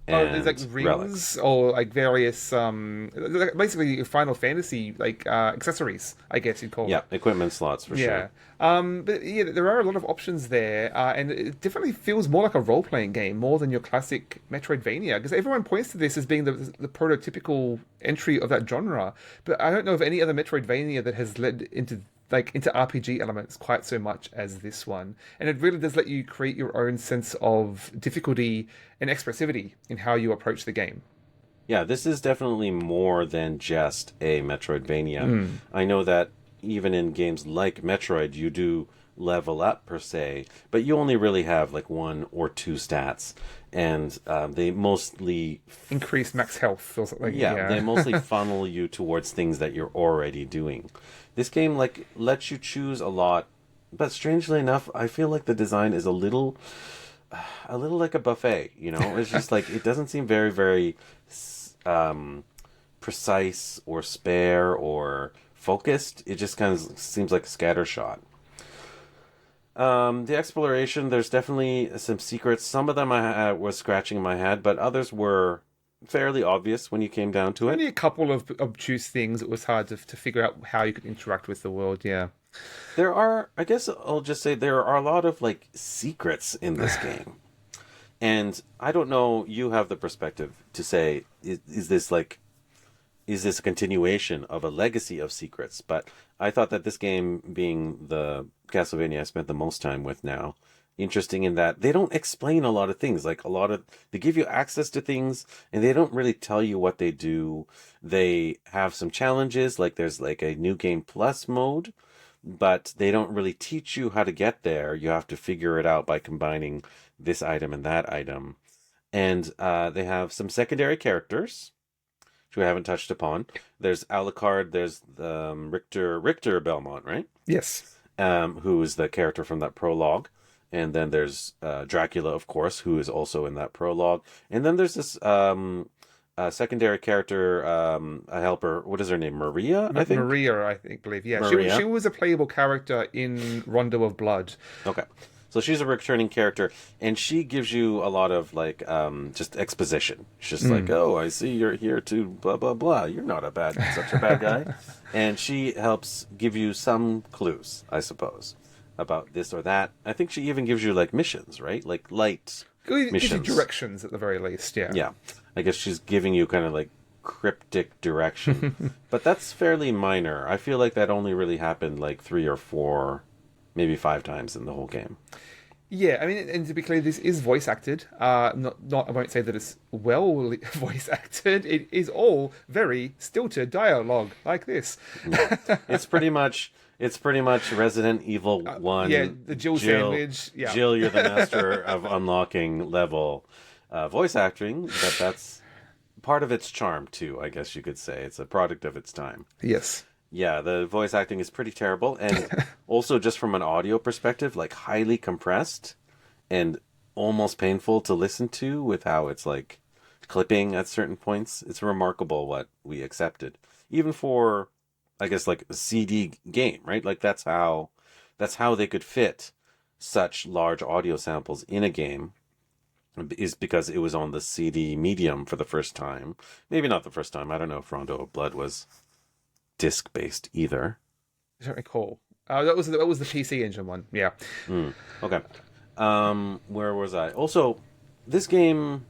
Oh, there's like and relics. rings or like various basically Final Fantasy like accessories, I guess you'd call Yeah, it. equipment slots for Yeah. sure. But yeah, there are a lot of options there, and it definitely feels more like a role-playing game more than your classic Metroidvania, because everyone points to this as being the prototypical entry of that genre. But I don't know of any other Metroidvania that has led into RPG elements quite so much as this one. And it really does let you create your own sense of difficulty and expressivity in how you approach the game. Yeah, this is definitely more than just a Metroidvania. I know that even in games like Metroid, you do level up per se, but you only really have like one or two stats, and they mostly, Increase max health or something. yeah, they Yeah. mostly funnel you towards things that you're already doing. This game like lets you choose a lot, but strangely enough, I feel like the design is a little like a buffet. You know, it's just like it doesn't seem very, very um, precise or spare or focused. It just kind of seems like a scattershot. The exploration, there's definitely some secrets. Some of them I was scratching in my head, but others were fairly obvious when you came down to it. Only a couple of obtuse things. It was hard to figure out how you could interact with the world. Yeah. There are, I guess I'll just say, there are a lot of like secrets in this game. And I don't know, you have the perspective to say, is this a continuation of a legacy of secrets? But I thought that this game, being the Castlevania I spent the most time with now, interesting in that they don't explain a lot of things. Like they give you access to things and they don't really tell you what they do. They have some challenges, like there's like a new game plus mode, but they don't really teach you how to get there. You have to figure it out by combining this item and that item. And they have some secondary characters which we haven't touched upon. There's Alucard. There's Richter Belmont, right? Yes. Who is the character from that prologue. And then there's Dracula, of course, who is also in that prologue. And then there's this secondary character, a helper. What is her name? Maria, I think. Maria, I think, believe. Yeah, Maria. she was a playable character in Rondo of Blood. Okay. So she's a returning character, and she gives you a lot of like just exposition. She's just like, "Oh, I see you're here to blah blah blah. You're not such a bad guy," and she helps give you some clues, I suppose, about this or that. I think she even gives you like missions, right? Like light missions, Directions at the very least. Yeah. Yeah, I guess she's giving you kind of like cryptic direction, but that's fairly minor. I feel like that only really happened like 3 or 4, maybe 5 times in the whole game. Yeah, I mean, and to be clear, this is voice acted. Not. I won't say that it's well voice acted. It is all very stilted dialogue like this. It's pretty much Resident Evil 1. Yeah, the Jill sandwich. Yeah. Jill, you're the master of unlocking level voice acting, but that's part of its charm too, I guess you could say. It's a product of its time. Yes. Yeah, the voice acting is pretty terrible, and also just from an audio perspective, like highly compressed and almost painful to listen to with how it's like clipping at certain points. It's remarkable what we accepted, even for, I guess, like a CD game, right? Like that's how they could fit such large audio samples in a game, is because it was on the CD medium for the first time. Maybe not the first time. I don't know if Rondo of Blood was disc based either. I don't recall. That was the PC Engine one. Yeah. Okay. Where was I? Also, this game,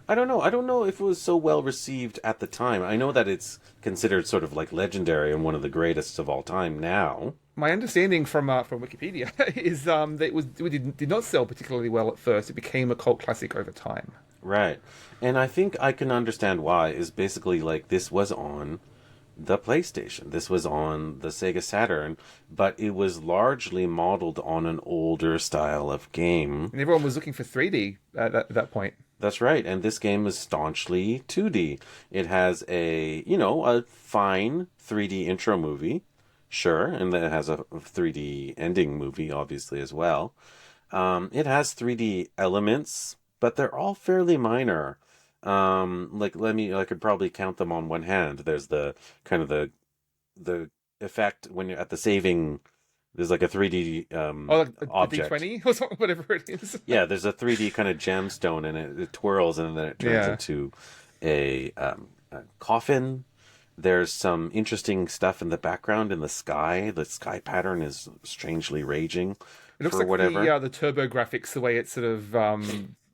I don't know if it was so well received at the time. I know that it's considered sort of like legendary and one of the greatest of all time now. My understanding from Wikipedia is that it did not sell particularly well at first. It became a cult classic over time. Right. And I think I can understand why, is basically like this was on the PlayStation. This was on the Sega Saturn, but it was largely modeled on an older style of game. And everyone was looking for 3D at that point. That's right. And this game is staunchly 2D. It has a fine 3D intro movie. Sure. And then it has a 3D ending movie, obviously, as well. It has 3D elements, but they're all fairly minor. I could probably count them on one hand. There's the kind of the effect when you're at the saving. There's like a 3D Like a object. D20 or something, whatever it is. Yeah, there's a 3D kind of gemstone, and it twirls, and then it turns into a coffin. There's some interesting stuff in the background in the sky. The sky pattern is strangely raging. It looks for like whatever. the turbo graphics, the way it's sort of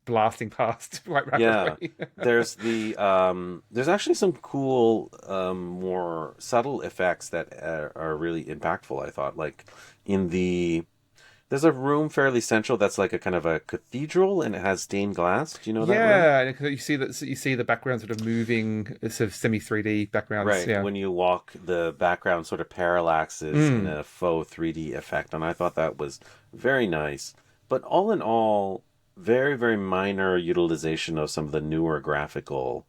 blasting past quite Yeah, rapidly. there's actually some cool, more subtle effects that are really impactful. I thought, like there's a room fairly central that's like a kind of a cathedral, and it has stained glass. Do you know that room? Yeah, and you see the background sort of moving, sort of semi 3D backgrounds. Right. Yeah. When you walk, the background sort of parallaxes in a faux 3D effect, and I thought that was very nice. But all in all, very, very minor utilization of some of the newer graphical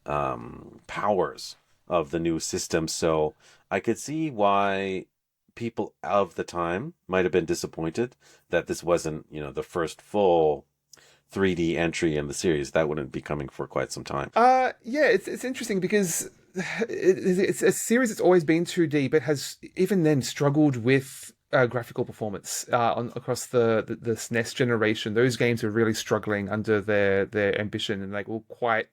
powers of the new system. So I could see why people of the time might have been disappointed that this wasn't, the first full 3D entry in the series. That wouldn't be coming for quite some time. Yeah, it's interesting because it's a series that's always been 2D, but has even then struggled with graphical performance across the SNES generation. Those games are really struggling under their ambition, and like all quite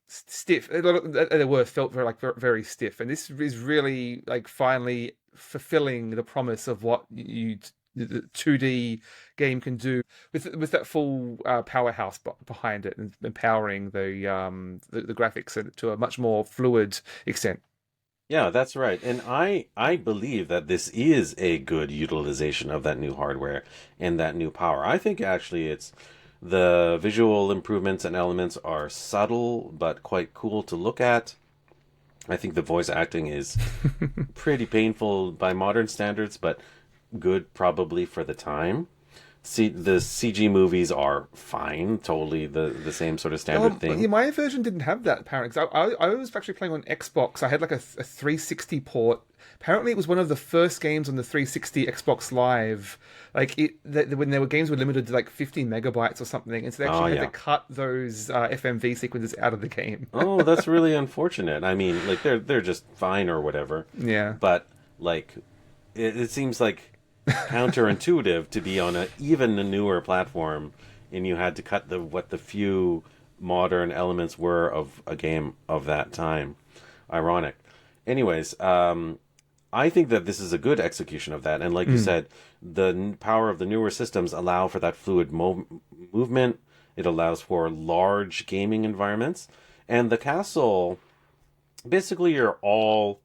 stiff. They were felt very stiff, and this is really like finally fulfilling the promise of what the 2D game can do with that full powerhouse behind it, and empowering the graphics to a much more fluid extent. Yeah, that's right. And I believe that this is a good utilization of that new hardware and that new power. I think actually it's the visual improvements and elements are subtle but quite cool to look at. I think the voice acting is pretty painful by modern standards, but good probably for the time. See, the CG movies are fine, totally the same sort of standard thing. Yeah, my version didn't have that apparently. 'Cause I was actually playing on Xbox. I had like a 360 port. Apparently, it was one of the first games on the 360 Xbox Live. Like when there were games were limited to like 15 megabytes or something, and so they actually had to cut those FMV sequences out of the game. Oh, that's really unfortunate. I mean, like they're just fine or whatever. Yeah, but like it seems like counterintuitive to be on even a newer platform, and you had to cut what the few modern elements were of a game of that time. Ironic. Anyways, I think that this is a good execution of that, and like you said, the power of the newer systems allow for that fluid movement. It allows for large gaming environments, and the castle, basically you're all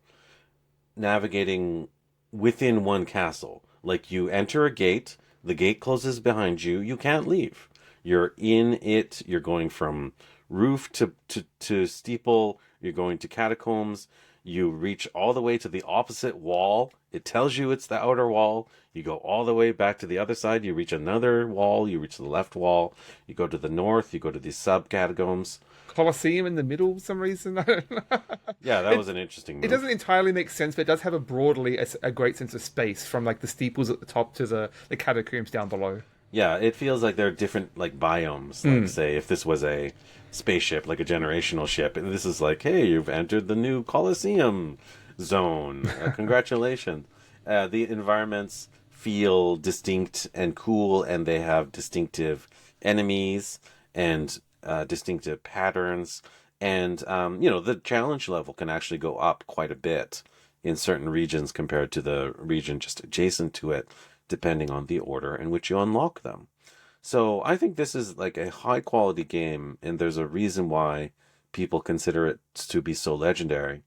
navigating within one castle. Like you enter a gate, the gate closes behind you, you can't leave. You're in it, you're going from roof to steeple, you're going to catacombs, you reach all the way to the opposite wall. It tells you it's the outer wall. You go all the way back to the other side, you reach another wall, you reach the left wall, you go to the north, you go to the sub-catacombs. Colosseum in the middle for some reason. I don't know. Yeah, that was an interesting move. It doesn't entirely make sense, but it does have a great sense of space, from like the steeples at the top to the catacombs down below. Yeah, it feels like there are different like biomes. Like say if this was a spaceship, like a generational ship, and this is like, hey, you've entered the new Colosseum zone. Congratulations. The environments feel distinct and cool, and they have distinctive enemies and distinctive patterns. And, the challenge level can actually go up quite a bit in certain regions compared to the region just adjacent to it, depending on the order in which you unlock them. So I think this is like a high quality game, and there's a reason why people consider it to be so legendary.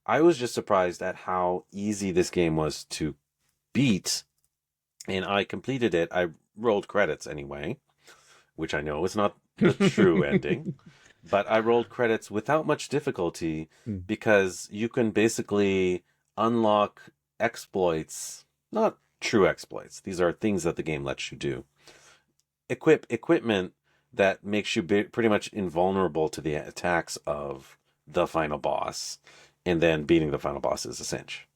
I was just surprised at how easy this game was to beat, and I completed it. I rolled credits anyway, which I know is not the true ending, but I rolled credits without much difficulty Mm. because you can basically unlock exploits, not true exploits. These are things that the game lets you do. Equip equipment that makes you pretty much invulnerable to the attacks of the final boss, and then beating the final boss is a cinch.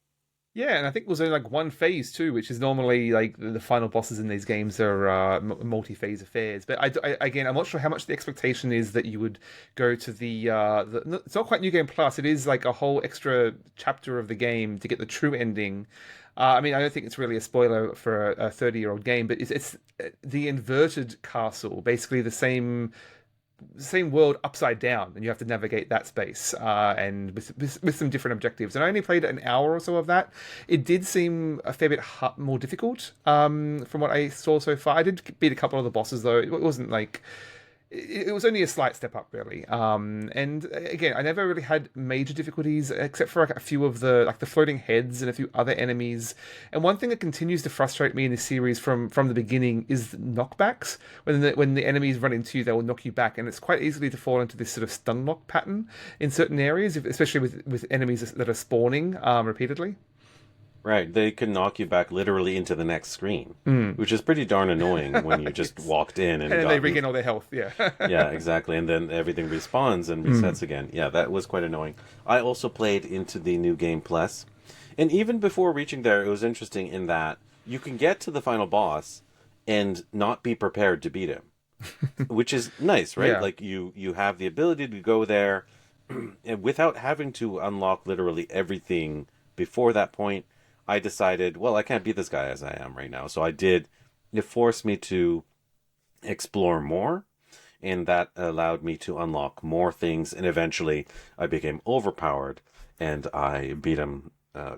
Yeah, and I think there's only like one phase too, which is normally like the final bosses in these games are multi-phase affairs. But again, I'm not sure how much the expectation is that you would go to it's not quite New Game Plus. It is like a whole extra chapter of the game to get the true ending. I mean, I don't think it's really a spoiler for a 30-year-old game, but it's the inverted castle, basically the same world upside down, and you have to navigate that space and with some different objectives. And I only played an hour or so of that. It did seem a fair bit more difficult from what I saw so far. I did beat a couple of the bosses though. It wasn't like it was only a slight step up, really. And again, I never really had major difficulties except for like a few of the floating heads and a few other enemies. And one thing that continues to frustrate me in this series from the beginning is knockbacks. When the enemies run into you, they will knock you back, and it's quite easily to fall into this sort of stun lock pattern in certain areas, especially with enemies that are spawning repeatedly. Right, they can knock you back literally into the next screen, which is pretty darn annoying when you just walked in and then they regain all their health. Yeah. Yeah, exactly, and then everything respawns and resets again. Yeah, that was quite annoying. I also played into the New Game Plus, and even before reaching there, it was interesting in that you can get to the final boss and not be prepared to beat him, which is nice, right? Yeah. Like you have the ability to go there and without having to unlock literally everything before that point. I decided, well, I can't beat this guy as I am right now. So I did. It forced me to explore more, and that allowed me to unlock more things. And eventually, I became overpowered, and I beat him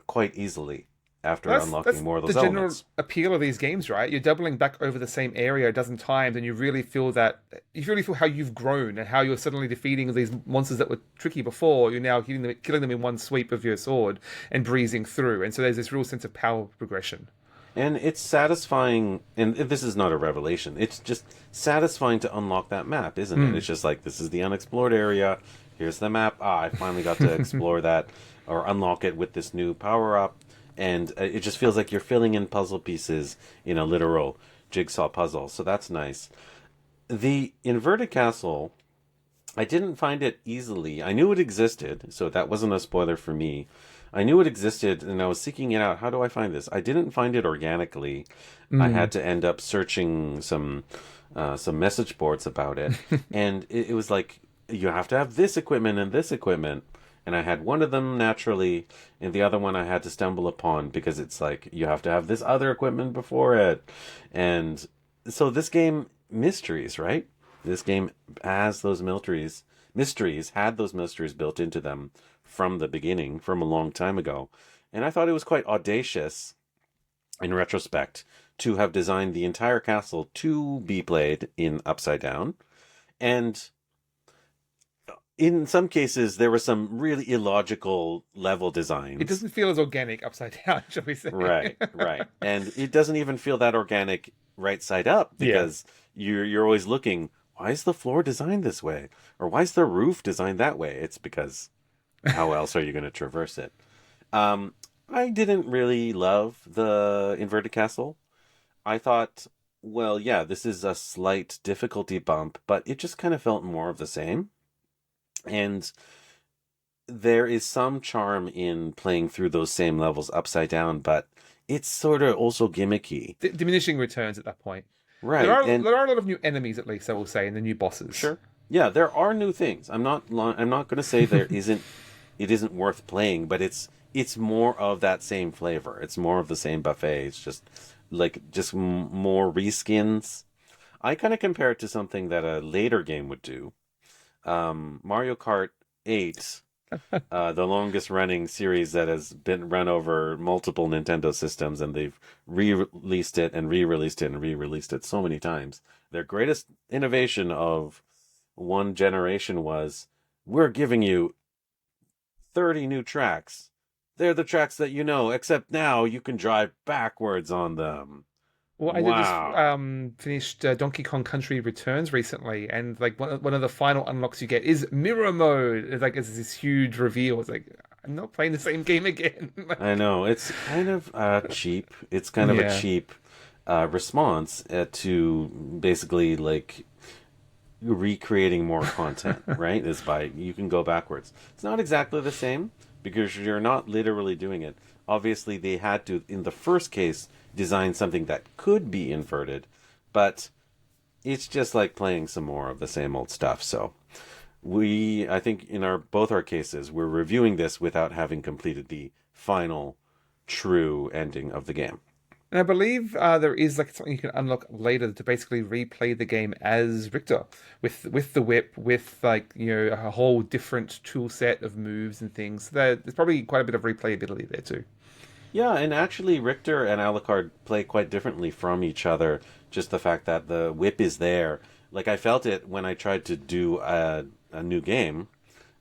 quite easily after unlocking more of those the general elements. appeal of these games, right? You're doubling back over the same area a dozen times, and you really feel how you've grown and how you're suddenly defeating these monsters that were tricky before. You're now killing them in one sweep of your sword and breezing through, and so there's this real sense of power progression. And it's satisfying, and this is not a revelation, it's just satisfying to unlock that map, isn't it? It's just like, this is the unexplored area, here's the map, I finally got to explore that, or unlock it with this new power-up, and it just feels like you're filling in puzzle pieces in a literal jigsaw puzzle, so that's nice. The inverted castle, I didn't find it easily. I knew it existed, so that wasn't a spoiler for me. I knew it existed, and I was seeking it out. How do I find this? I didn't find it organically. I had to end up searching some message boards about it, and it was like, you have to have this equipment and this equipment. And I had one of them naturally, and the other one I had to stumble upon because it's like, you have to have this other equipment before it. And so this game, mysteries, right? This game has those mysteries, had those mysteries built into them from the beginning, from a long time ago. And I thought it was quite audacious, in retrospect, to have designed the entire castle to be played in Upside Down. And in some cases, there were some really illogical level designs. It doesn't feel as organic upside down, shall we say? Right. And it doesn't even feel that organic right side up, because you're always looking, why is the floor designed this way? Or why is the roof designed that way? It's because how else are you going to traverse it? I didn't really love the inverted castle. I thought, well, yeah, this is a slight difficulty bump, but it just kind of felt more of the same. And there is some charm in playing through those same levels upside down, but it's sort of also gimmicky. Diminishing returns at that point. Right. There are a lot of new enemies, at least, I will say, and the new bosses. Sure. Yeah, there are new things. I'm not going to say it isn't worth playing, but it's more of that same flavor. It's more of the same buffet. It's just more reskins. I kind of compare it to something that a later game would do. Mario Kart 8, the longest running series that has been run over multiple Nintendo systems, and they've re-released it and re-released it and re-released it so many times. Their greatest innovation of one generation was, we're giving you 30 new tracks. They're the tracks that you know, except now you can drive backwards on them. Well, I did just Wow. finished Donkey Kong Country Returns recently, and like one of the final unlocks you get is mirror mode. It's this huge reveal. It's like I'm not playing the same game again. I know. It's kind of cheap. It's kind of a Yeah. cheap response to basically like recreating more content, right? Is by you can go backwards. It's not exactly the same because you're not literally doing it. Obviously, they had to, in the first case, design something that could be inverted, but it's just like playing some more of the same old stuff. So I think in our both our cases, we're reviewing this without having completed the final true ending of the game. And I believe there is like something you can unlock later to basically replay the game as Richter with the whip, with like a whole different tool set of moves and things. There's probably quite a bit of replayability there too. Yeah, and actually, Richter and Alucard play quite differently from each other. Just the fact that the whip is there. Like, I felt it when I tried to do a new game,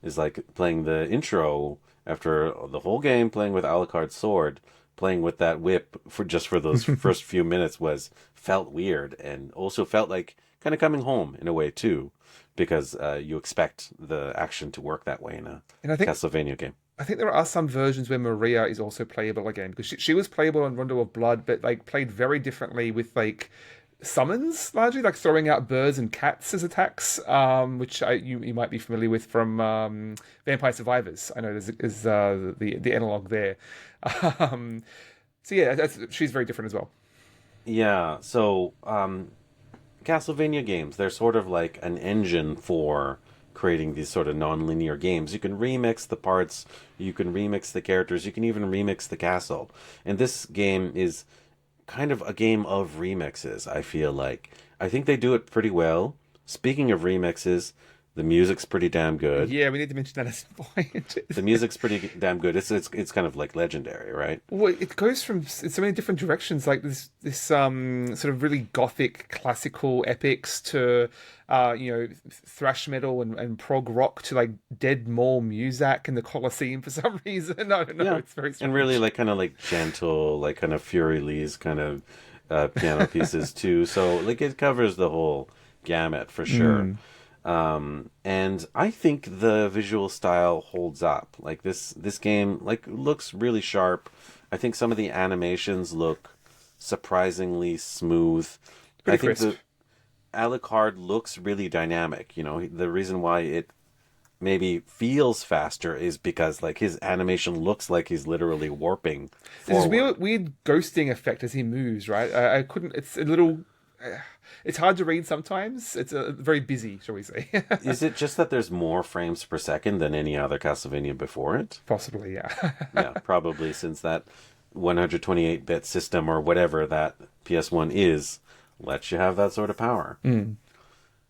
is like playing the intro after the whole game, playing with Alucard's sword, playing with that whip for those first few minutes felt weird, and also felt like kind of coming home in a way, too, because you expect the action to work that way in a And Castlevania game. I think there are some versions where Maria is also playable again because she was playable on Rondo of Blood, but like played very differently with like summons, largely like throwing out birds and cats as attacks, which you might be familiar with from Vampire Survivors. I know there's the analog there. Um, so yeah, she's very different as well. Yeah, so Castlevania games, they're sort of like an engine for creating these sort of non-linear games. You can remix the parts, you can remix the characters, you can even remix the castle. And this game is kind of a game of remixes, I feel like. I think they do it pretty well. Speaking of remixes, the music's pretty damn good. Yeah, we need to mention that at some point. The music's pretty damn good. It's kind of like legendary, right? Well, it goes from in so many different directions, like this sort of really gothic classical epics to thrash metal and prog rock to like Dead Mall Muzak in the Colosseum for some reason. I don't know. Yeah. It's very And strange. really like kind of like gentle, like kind of Fury Lee's kind of piano pieces too. So like it covers the whole gamut for sure. Mm. And I think the visual style holds up. Like this game like looks really sharp. I think some of the animations look surprisingly smooth. I Pretty think crisp. the Alucard looks really dynamic. The reason why it maybe feels faster is because like his animation looks like he's literally warping There's this forward. weird ghosting effect as he moves, right? I couldn't. It's a little. It's hard to read sometimes. It's very busy, shall we say? Is it just that there's more frames per second than any other Castlevania before it? Possibly, yeah. Yeah, probably since that 128-bit system or whatever that PS1 is lets you have that sort of power. Mm.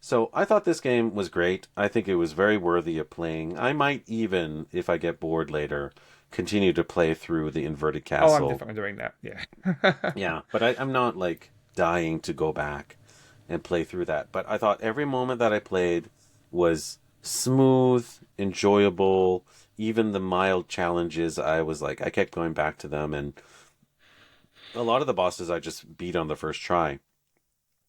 So I thought this game was great. I think it was very worthy of playing. I might even, if I get bored later, continue to play through the Inverted Oh, I'm Castle. definitely doing that. Yeah. Yeah, but I'm not like dying to go back and play through that. But I thought every moment that I played was smooth, enjoyable. Even the mild challenges, I was like, I kept going back to them. And a lot of the bosses I just beat on the first try.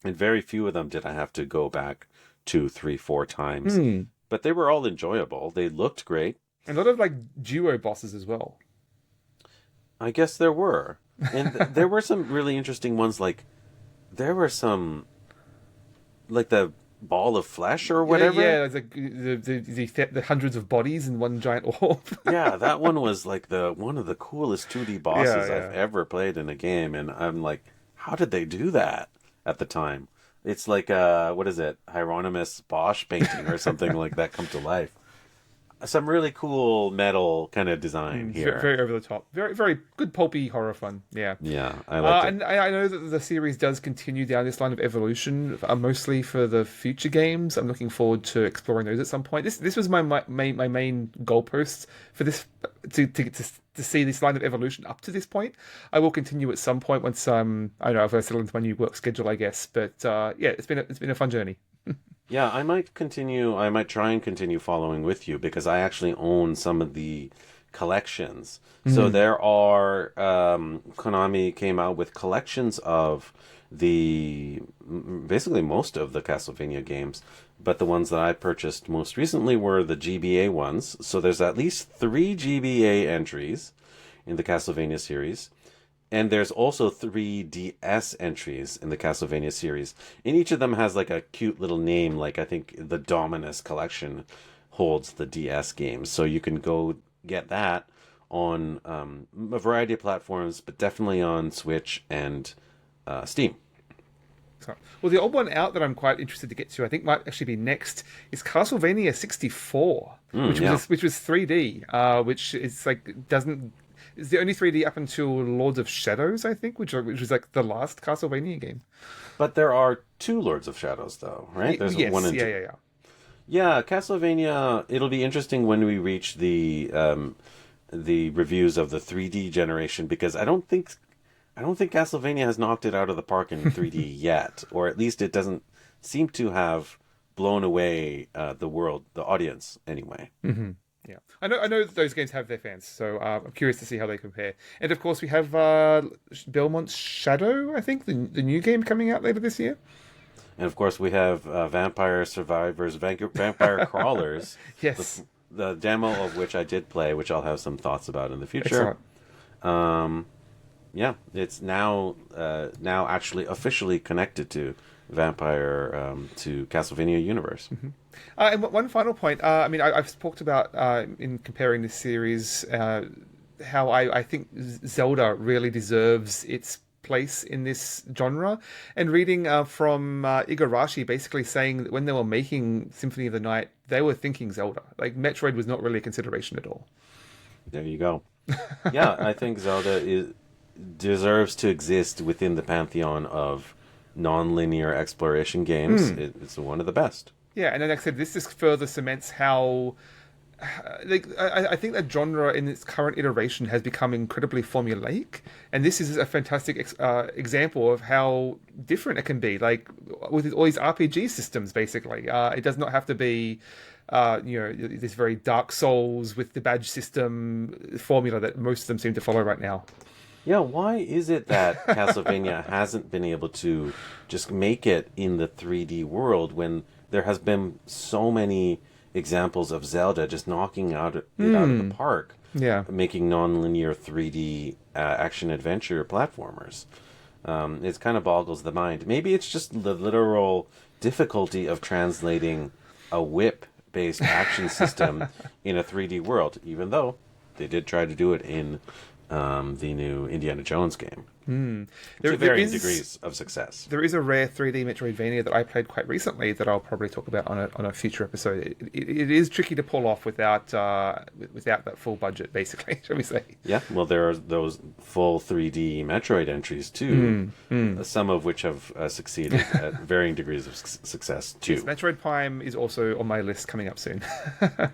And very few of them did I have to go back 2, 3, 4 times. Hmm. But they were all enjoyable. They looked great. A lot of like duo bosses as well. I guess there were. And there were some really interesting ones. Like, there were some, like the ball of flesh or whatever. Yeah, like the hundreds of bodies in one giant orb. Yeah, that one was like one of the coolest 2D bosses I've ever played in a game. And I'm like, how did they do that at the time? It's like, what is it? Hieronymus Bosch painting or something like that come to life. Some really cool metal kind of design here. Very over the top. Very, very good pulpy horror fun. Yeah. Yeah, I liked it. And I know that the series does continue down this line of evolution, mostly for the future games. I'm looking forward to exploring those at some point. This was my main goalpost for this to see this line of evolution up to this point. I will continue at some point once I don't know if I settle into my new work schedule, I guess. But yeah, it's been a fun journey. Yeah, I might continue. I might try and continue following with you because I actually own some of the collections. So there are Konami came out with collections of basically most of the Castlevania games, but the ones that I purchased most recently were the GBA ones. So there's at least 3 GBA entries in the Castlevania series. And there's also 3DS entries in the Castlevania series. And each of them has like a cute little name. Like I think the Dominus collection holds the DS games. So you can go get that on a variety of platforms, but definitely on Switch and Steam. Well, the old one out that I'm quite interested to get to, I think might actually be next, is Castlevania 64, Yeah. which was 3D, which is like doesn't is the only 3D up until Lords of Shadows, I think, which was like the last Castlevania game. But there are two Lords of Shadows, though, right? There's Yes, one and two. yeah. Yeah, Castlevania. It'll be interesting when we reach the reviews of the 3D generation because I don't think Castlevania has knocked it out of the park in 3D yet, or at least it doesn't seem to have blown away the world, the audience, anyway. Yeah, I know that those games have their fans, so I'm curious to see how they compare. And of course, we have Belmont's Shadow, I think, the new game coming out later this year. And of course, we have Vampire Survivors, Vampire Crawlers, Yes, the demo of which I did play, which I'll have some thoughts about in the future. excellent. Yeah, it's now actually officially connected to Vampire to Castlevania universe. And one final point. I mean, I've talked about in comparing this series how I think Zelda really deserves its place in this genre. And reading from Igarashi basically saying that when they were making Symphony of the Night, they were thinking Zelda. Like Metroid was not really a consideration at all. There you go. Yeah, I think Zelda deserves to exist within the pantheon of non-linear exploration games. It's one of the best. Yeah, and then like I said, this just further cements how like I think that genre in its current iteration has become incredibly formulaic, and this is a fantastic example of how different it can be. Like with all these RPG systems, basically, it does not have to be. This very Dark Souls with the badge system formula that most of them seem to follow right now. Yeah, why is it that Castlevania hasn't been able to just make it in the 3D world when there has been so many examples of Zelda just knocking it out of the park, Yeah. making non-linear 3D action adventure platformers? It kind of boggles the mind. Maybe it's just the literal difficulty of translating a whip-based action system in a 3D world, even though they did try to do it in the new Indiana Jones game. To varying degrees of success. There is a rare 3D Metroidvania that I played quite recently that I'll probably talk about on a future episode. It is tricky to pull off without that full budget, basically, shall we say? Yeah, well, there are those full 3D Metroid entries too, some of which have succeeded at varying degrees of success too. Yes, Metroid Prime is also on my list coming up soon.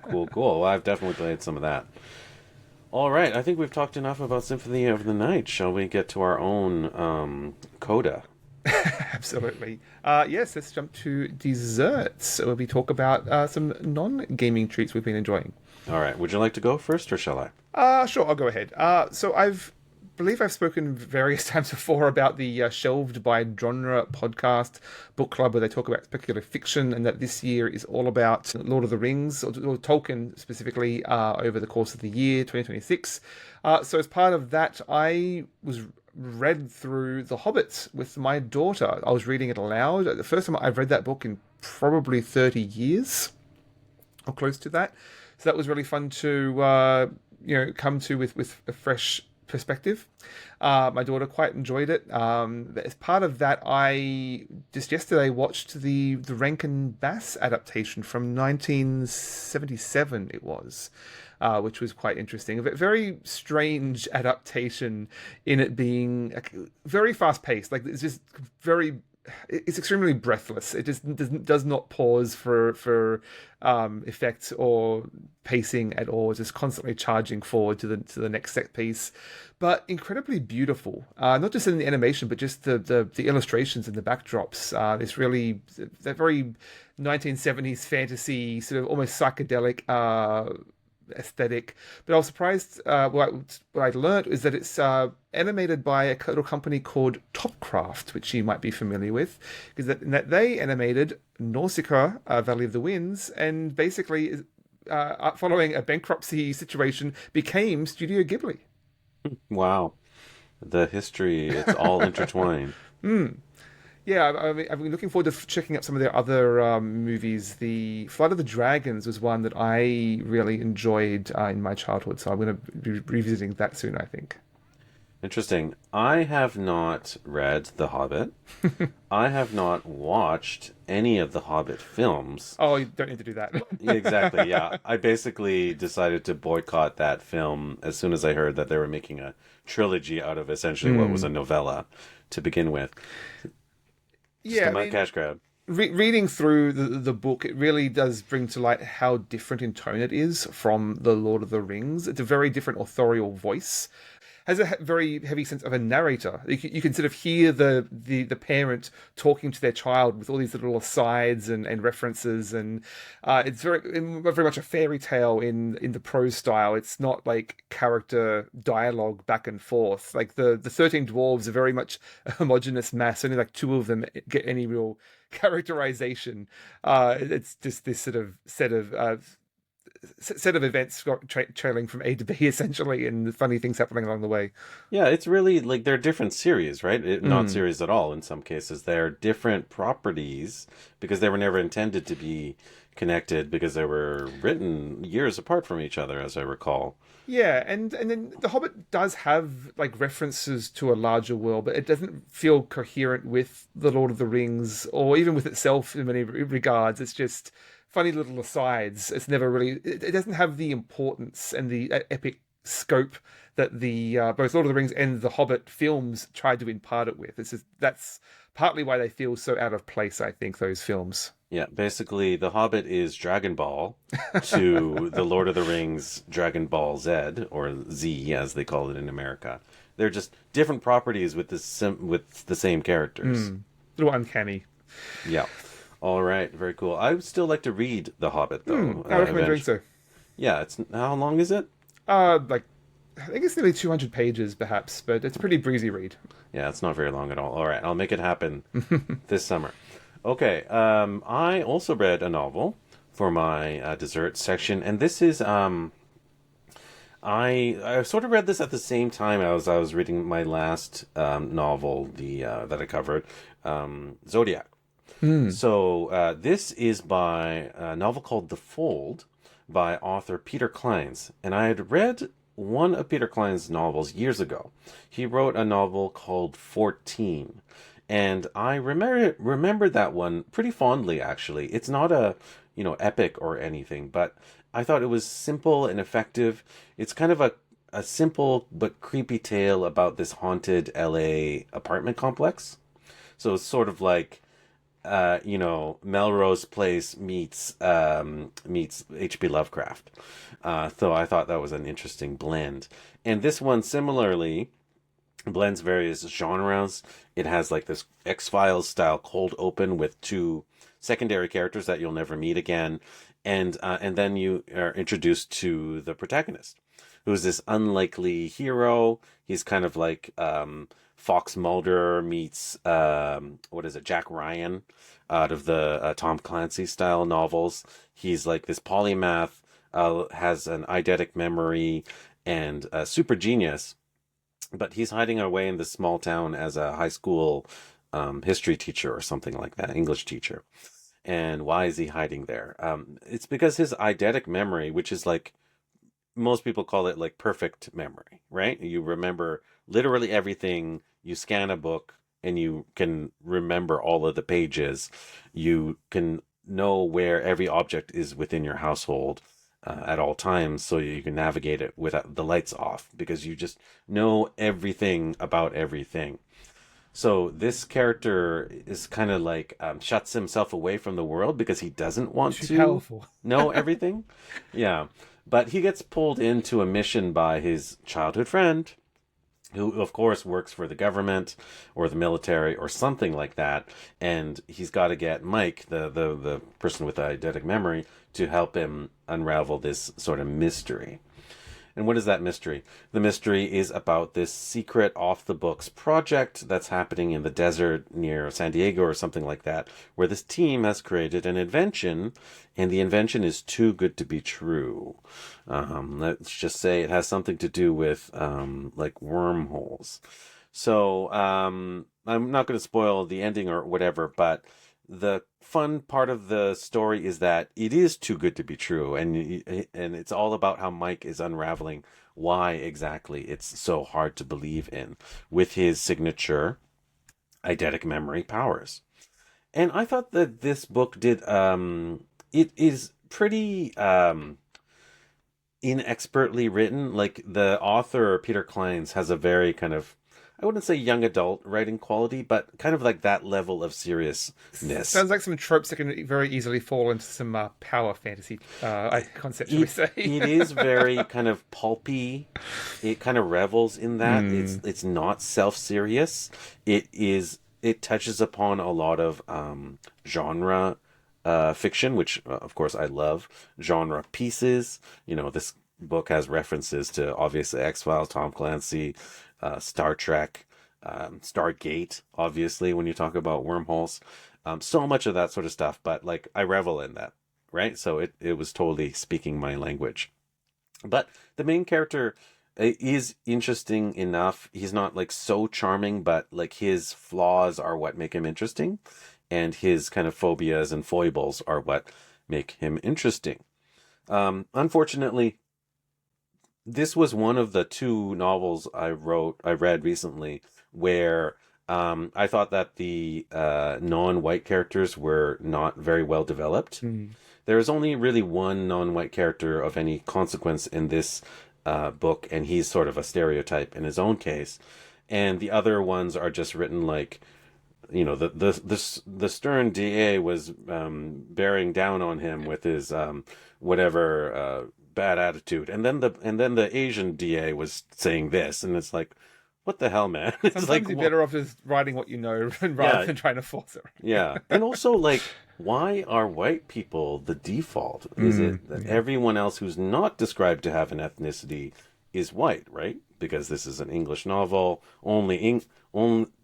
Cool. Well, I've definitely played some of that. All right, I think we've talked enough about Symphony of the Night. Shall we get to our own coda? Absolutely. Yes, let's jump to desserts, where we talk about some non-gaming treats we've been enjoying. All right, would you like to go first, or shall I? Sure, I'll go ahead. So believe I've spoken various times before about the Shelved by Genre podcast book club, where they talk about speculative fiction, and that this year is all about Lord of the Rings, or Tolkien specifically, over the course of the year 2026. So as part of that, I was read through The Hobbit with my daughter. I was reading it aloud. The first time I've read that book in probably 30 years, or close to that. So that was really fun to come to with a fresh perspective. My daughter quite enjoyed it. As part of that, I just yesterday watched the Rankin Bass adaptation from 1977. It was. Which was quite interesting. A very strange adaptation in it being very fast paced. Like it's just very it's extremely breathless. It just does not pause for effect or pacing at all. It's just constantly charging forward to the next set piece, but incredibly beautiful. Not just in the animation, but just the illustrations and the backdrops. It's really that very 1970s fantasy, sort of almost psychedelic aesthetic. But I was surprised. What I learned is that it's animated by a little company called Topcraft, which you might be familiar with, because that they animated Nausicaa, Valley of the Winds, and basically, following a bankruptcy situation, became Studio Ghibli. Wow. The history, it's all intertwined. Yeah, I've been looking forward to checking out some of their other movies. The Flight of the Dragons was one that I really enjoyed in my childhood, so I'm going to be revisiting that soon, I think. Interesting. I have not read The Hobbit. I have not watched any of the Hobbit films. Oh, you don't need to do that. Exactly, yeah. I basically decided to boycott that film as soon as I heard that they were making a trilogy out of essentially what was a novella to begin with. Yeah, Cash grab. Reading through the book, it really does bring to light how different in tone it is from The Lord of the Rings. It's a very different authorial voice. Has a very heavy sense of a narrator. You can sort of hear the parent talking to their child with all these little asides and references, and it's very much a fairy tale in the prose style. It's not like character dialogue back and forth. Like the 13 dwarves are very much a homogenous mass. Only like two of them get any real characterization. It's just this sort of set of events trailing from A to B, essentially, and funny things happening along the way. Yeah, it's really like they're different series, right? Not series at all in some cases. They're different properties because they were never intended to be connected because they were written years apart from each other, as I recall. Yeah, and then The Hobbit does have like references to a larger world, but it doesn't feel coherent with The Lord of the Rings or even with itself in many regards. It's just funny little asides. It's never really. It doesn't have the importance and the epic scope that the both Lord of the Rings and the Hobbit films tried to impart it with. That's partly why they feel so out of place. I think those films. Yeah, basically, The Hobbit is Dragon Ball to The Lord of the Rings Dragon Ball Z, or Z as they call it in America. They're just different properties with the same characters. A little uncanny. Yeah. All right, very cool. I would still like to read The Hobbit, though. I recommend doing so. Yeah, how long is it? Like I think it's nearly 200 pages, perhaps, but it's a pretty breezy read. Yeah, it's not very long at all. All right, I'll make it happen this summer. Okay, I also read a novel for my dessert section, and this is I sort of read this at the same time as I was reading my last novel, that I covered, Zodiac. So this is by a novel called The Fold by author Peter Clines, and I had read one of Peter Clines' novels years ago. He wrote a novel called 14. And I remember that one pretty fondly, actually. It's not a, epic or anything, but I thought it was simple and effective. It's kind of a simple but creepy tale about this haunted LA apartment complex. So it's sort of like, Melrose Place meets H.P. Lovecraft. So I thought that was an interesting blend. And this one similarly blends various genres. It has like this X-Files style cold open with two secondary characters that you'll never meet again, and then you are introduced to the protagonist, who's this unlikely hero. He's kind of like Fox Mulder meets Jack Ryan out of the Tom Clancy style novels. He's like this polymath, has an eidetic memory, and a super genius. But he's hiding away in this small town as a high school history teacher or something like that, English teacher. And why is he hiding there? It's because his eidetic memory, which is like, most people call it like perfect memory, right? You remember literally everything. You scan a book and you can remember all of the pages. You can know where every object is within your household at all times, so you can navigate it without the lights off, because you just know everything about everything. So this character is kind of like shuts himself away from the world because he doesn't want Too to powerful. know everything. Yeah. But he gets pulled into a mission by his childhood friend, who of course works for the government or the military or something like that, and he's got to get Mike, the person with the eidetic memory, to help him unravel this sort of mystery. And what is that mystery? The mystery is about this secret off the books project that's happening in the desert near San Diego or something like that, where this team has created an invention, and the invention is too good to be true. Let's just say it has something to do with like wormholes. So I'm not going to spoil the ending or whatever, but the fun part of the story is that it is too good to be true, and it's all about how Mike is unraveling why exactly it's so hard to believe in with his signature eidetic memory powers. And I thought that this book did it is pretty inexpertly written. Like the author Peter Kleins has a very kind of, I wouldn't say young adult writing quality, but kind of like that level of seriousness. Sounds like some tropes that can very easily fall into some power fantasy concept, shall we say? It is very kind of pulpy. It kind of revels in that. It's not self-serious. It touches upon a lot of genre fiction, which of course I love. Genre pieces. You know, this book has references to obviously X-Files, Tom Clancy, Star Trek, Stargate, obviously, when you talk about wormholes. So much of that sort of stuff, but like I revel in that, right? So it was totally speaking my language. But the main character is interesting enough. He's not like so charming, but like his flaws are what make him interesting, and his kind of phobias and foibles are what make him interesting. Unfortunately, this was one of the two novels I read recently where I thought that the non-white characters were not very well developed. There is only really one non-white character of any consequence in this book, and he's sort of a stereotype in his own case. And the other ones are just written like, you know, the stern DA was bearing down on him with his whatever bad attitude, and then the Asian DA was saying this, and it's like, what the hell, man? It's Sometimes like, you're better off just writing what you know rather than trying to force it. yeah. And also, like, why are white people the default? Is it that everyone else who's not described to have an ethnicity is white, right? Because this is an English novel. The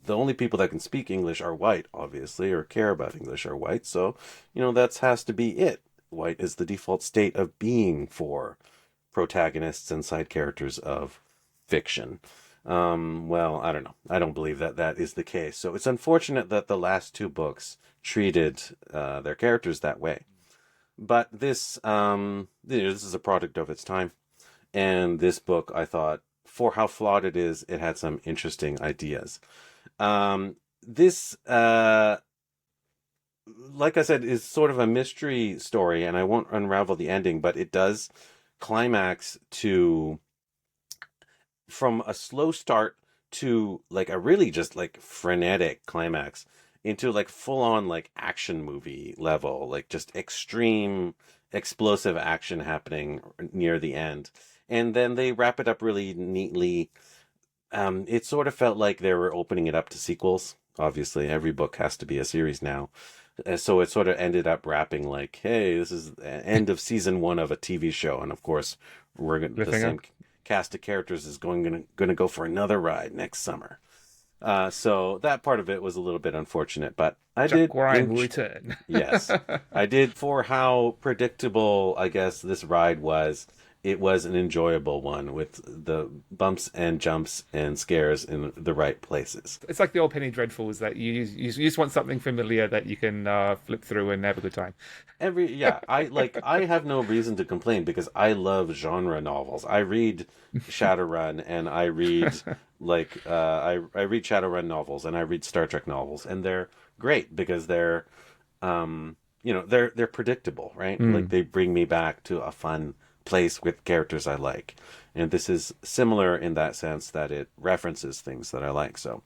only people that can speak English are white, obviously, or care about English are white. So, you know, that has to be it. White is the default state of being for protagonists and side characters of fiction. Well, I don't know. I don't believe that that is the case. So it's unfortunate that the last two books treated their characters that way. But this, this is a product of its time. And this book, I thought, for how flawed it is, it had some interesting ideas. This, like I said, is sort of a mystery story, and I won't unravel the ending, but it does climax to from a slow start to like a really just like frenetic climax into like full on like action movie level, like just extreme explosive action happening near the end. And then they wrap it up really neatly. It sort of felt like they were opening it up to sequels. Obviously, every book has to be a series now. So it sort of ended up wrapping like, hey, this is the end of season 1 of a TV show. And of course, the same cast of characters is going to go for another ride next summer. So that part of it was a little bit unfortunate, but Jack Ryan will return. Yes, I did. For how predictable, I guess, this ride was, it was an enjoyable one with the bumps and jumps and scares in the right places. It's like the old Penny Dreadfuls that you just want something familiar that you can flip through and have a good time. I have no reason to complain because I love genre novels. I read Shadowrun and I read I read Shadowrun novels and I read Star Trek novels, and they're great because they're they're predictable, right? Like they bring me back to a fun place with characters I like. And this is similar in that sense that it references things that I like. So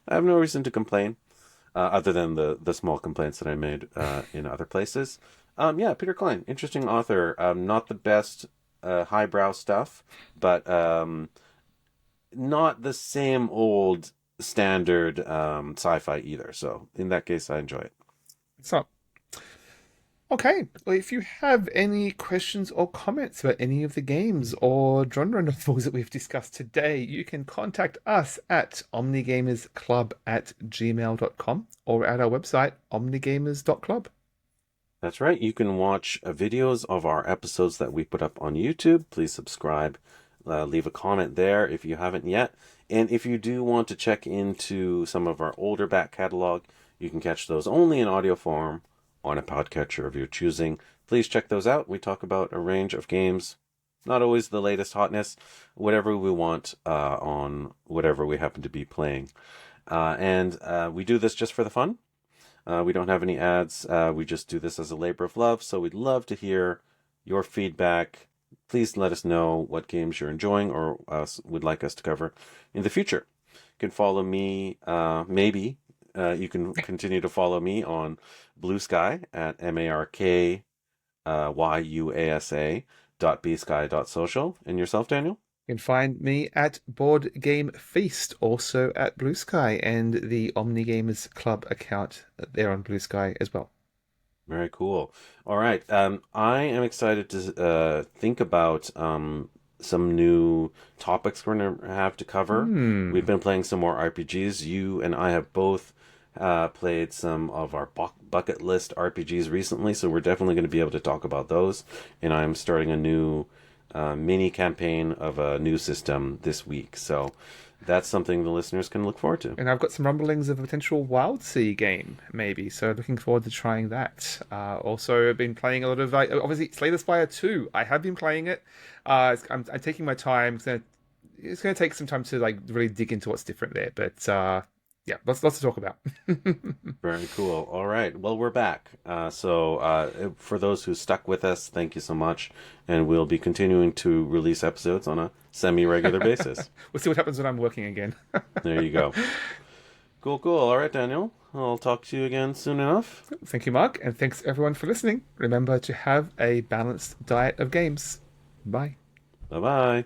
I have no reason to complain, other than the small complaints that I made in other places. Yeah, Peter Klein, interesting author. Not the best highbrow stuff, but not the same old standard sci-fi either. So in that case, I enjoy it. So, okay. Well, if you have any questions or comments about any of the games or genre novels that we've discussed today, you can contact us at omnigamersclub@gmail.com or at our website, omnigamers.club. That's right. You can watch videos of our episodes that we put up on YouTube. Please subscribe. Leave a comment there if you haven't yet. And if you do want to check into some of our older back catalog, you can catch those only in audio form on a podcatcher of your choosing. Please check those out. We talk about a range of games, not always the latest hotness, whatever we want on whatever we happen to be playing. And we do this just for the fun. We don't have any ads. We just do this as a labor of love. So we'd love to hear your feedback. Please let us know what games you're enjoying or would like us to cover in the future. You can follow me, maybe. You can continue to follow me on Blue Sky at markyuasa.bsky.social. And yourself, Daniel? You can find me at Board Game Feast, also at Blue Sky, and the Omnigamers Club account there on Blue Sky as well. Very cool. All right. I am excited to think about some new topics we're going to have to cover. We've been playing some more RPGs. You and I have both played some of our bucket list RPGs recently, so we're definitely going to be able to talk about those. And I'm starting a new mini campaign of a new system this week. So that's something the listeners can look forward to. And I've got some rumblings of a potential Wild Sea game, maybe. So looking forward to trying that. Also, I've been playing a lot of, obviously, Slay the Spire 2. I have been playing it. I'm taking my time. It's going to take some time to really dig into what's different there. But yeah, lots to talk about. Very cool. All right. Well, we're back. So for those who stuck with us, thank you so much. And we'll be continuing to release episodes on a semi-regular basis. We'll see what happens when I'm working again. There you go. Cool. All right, Daniel. I'll talk to you again soon enough. Thank you, Mark. And thanks everyone for listening. Remember to have a balanced diet of games. Bye. Bye-bye.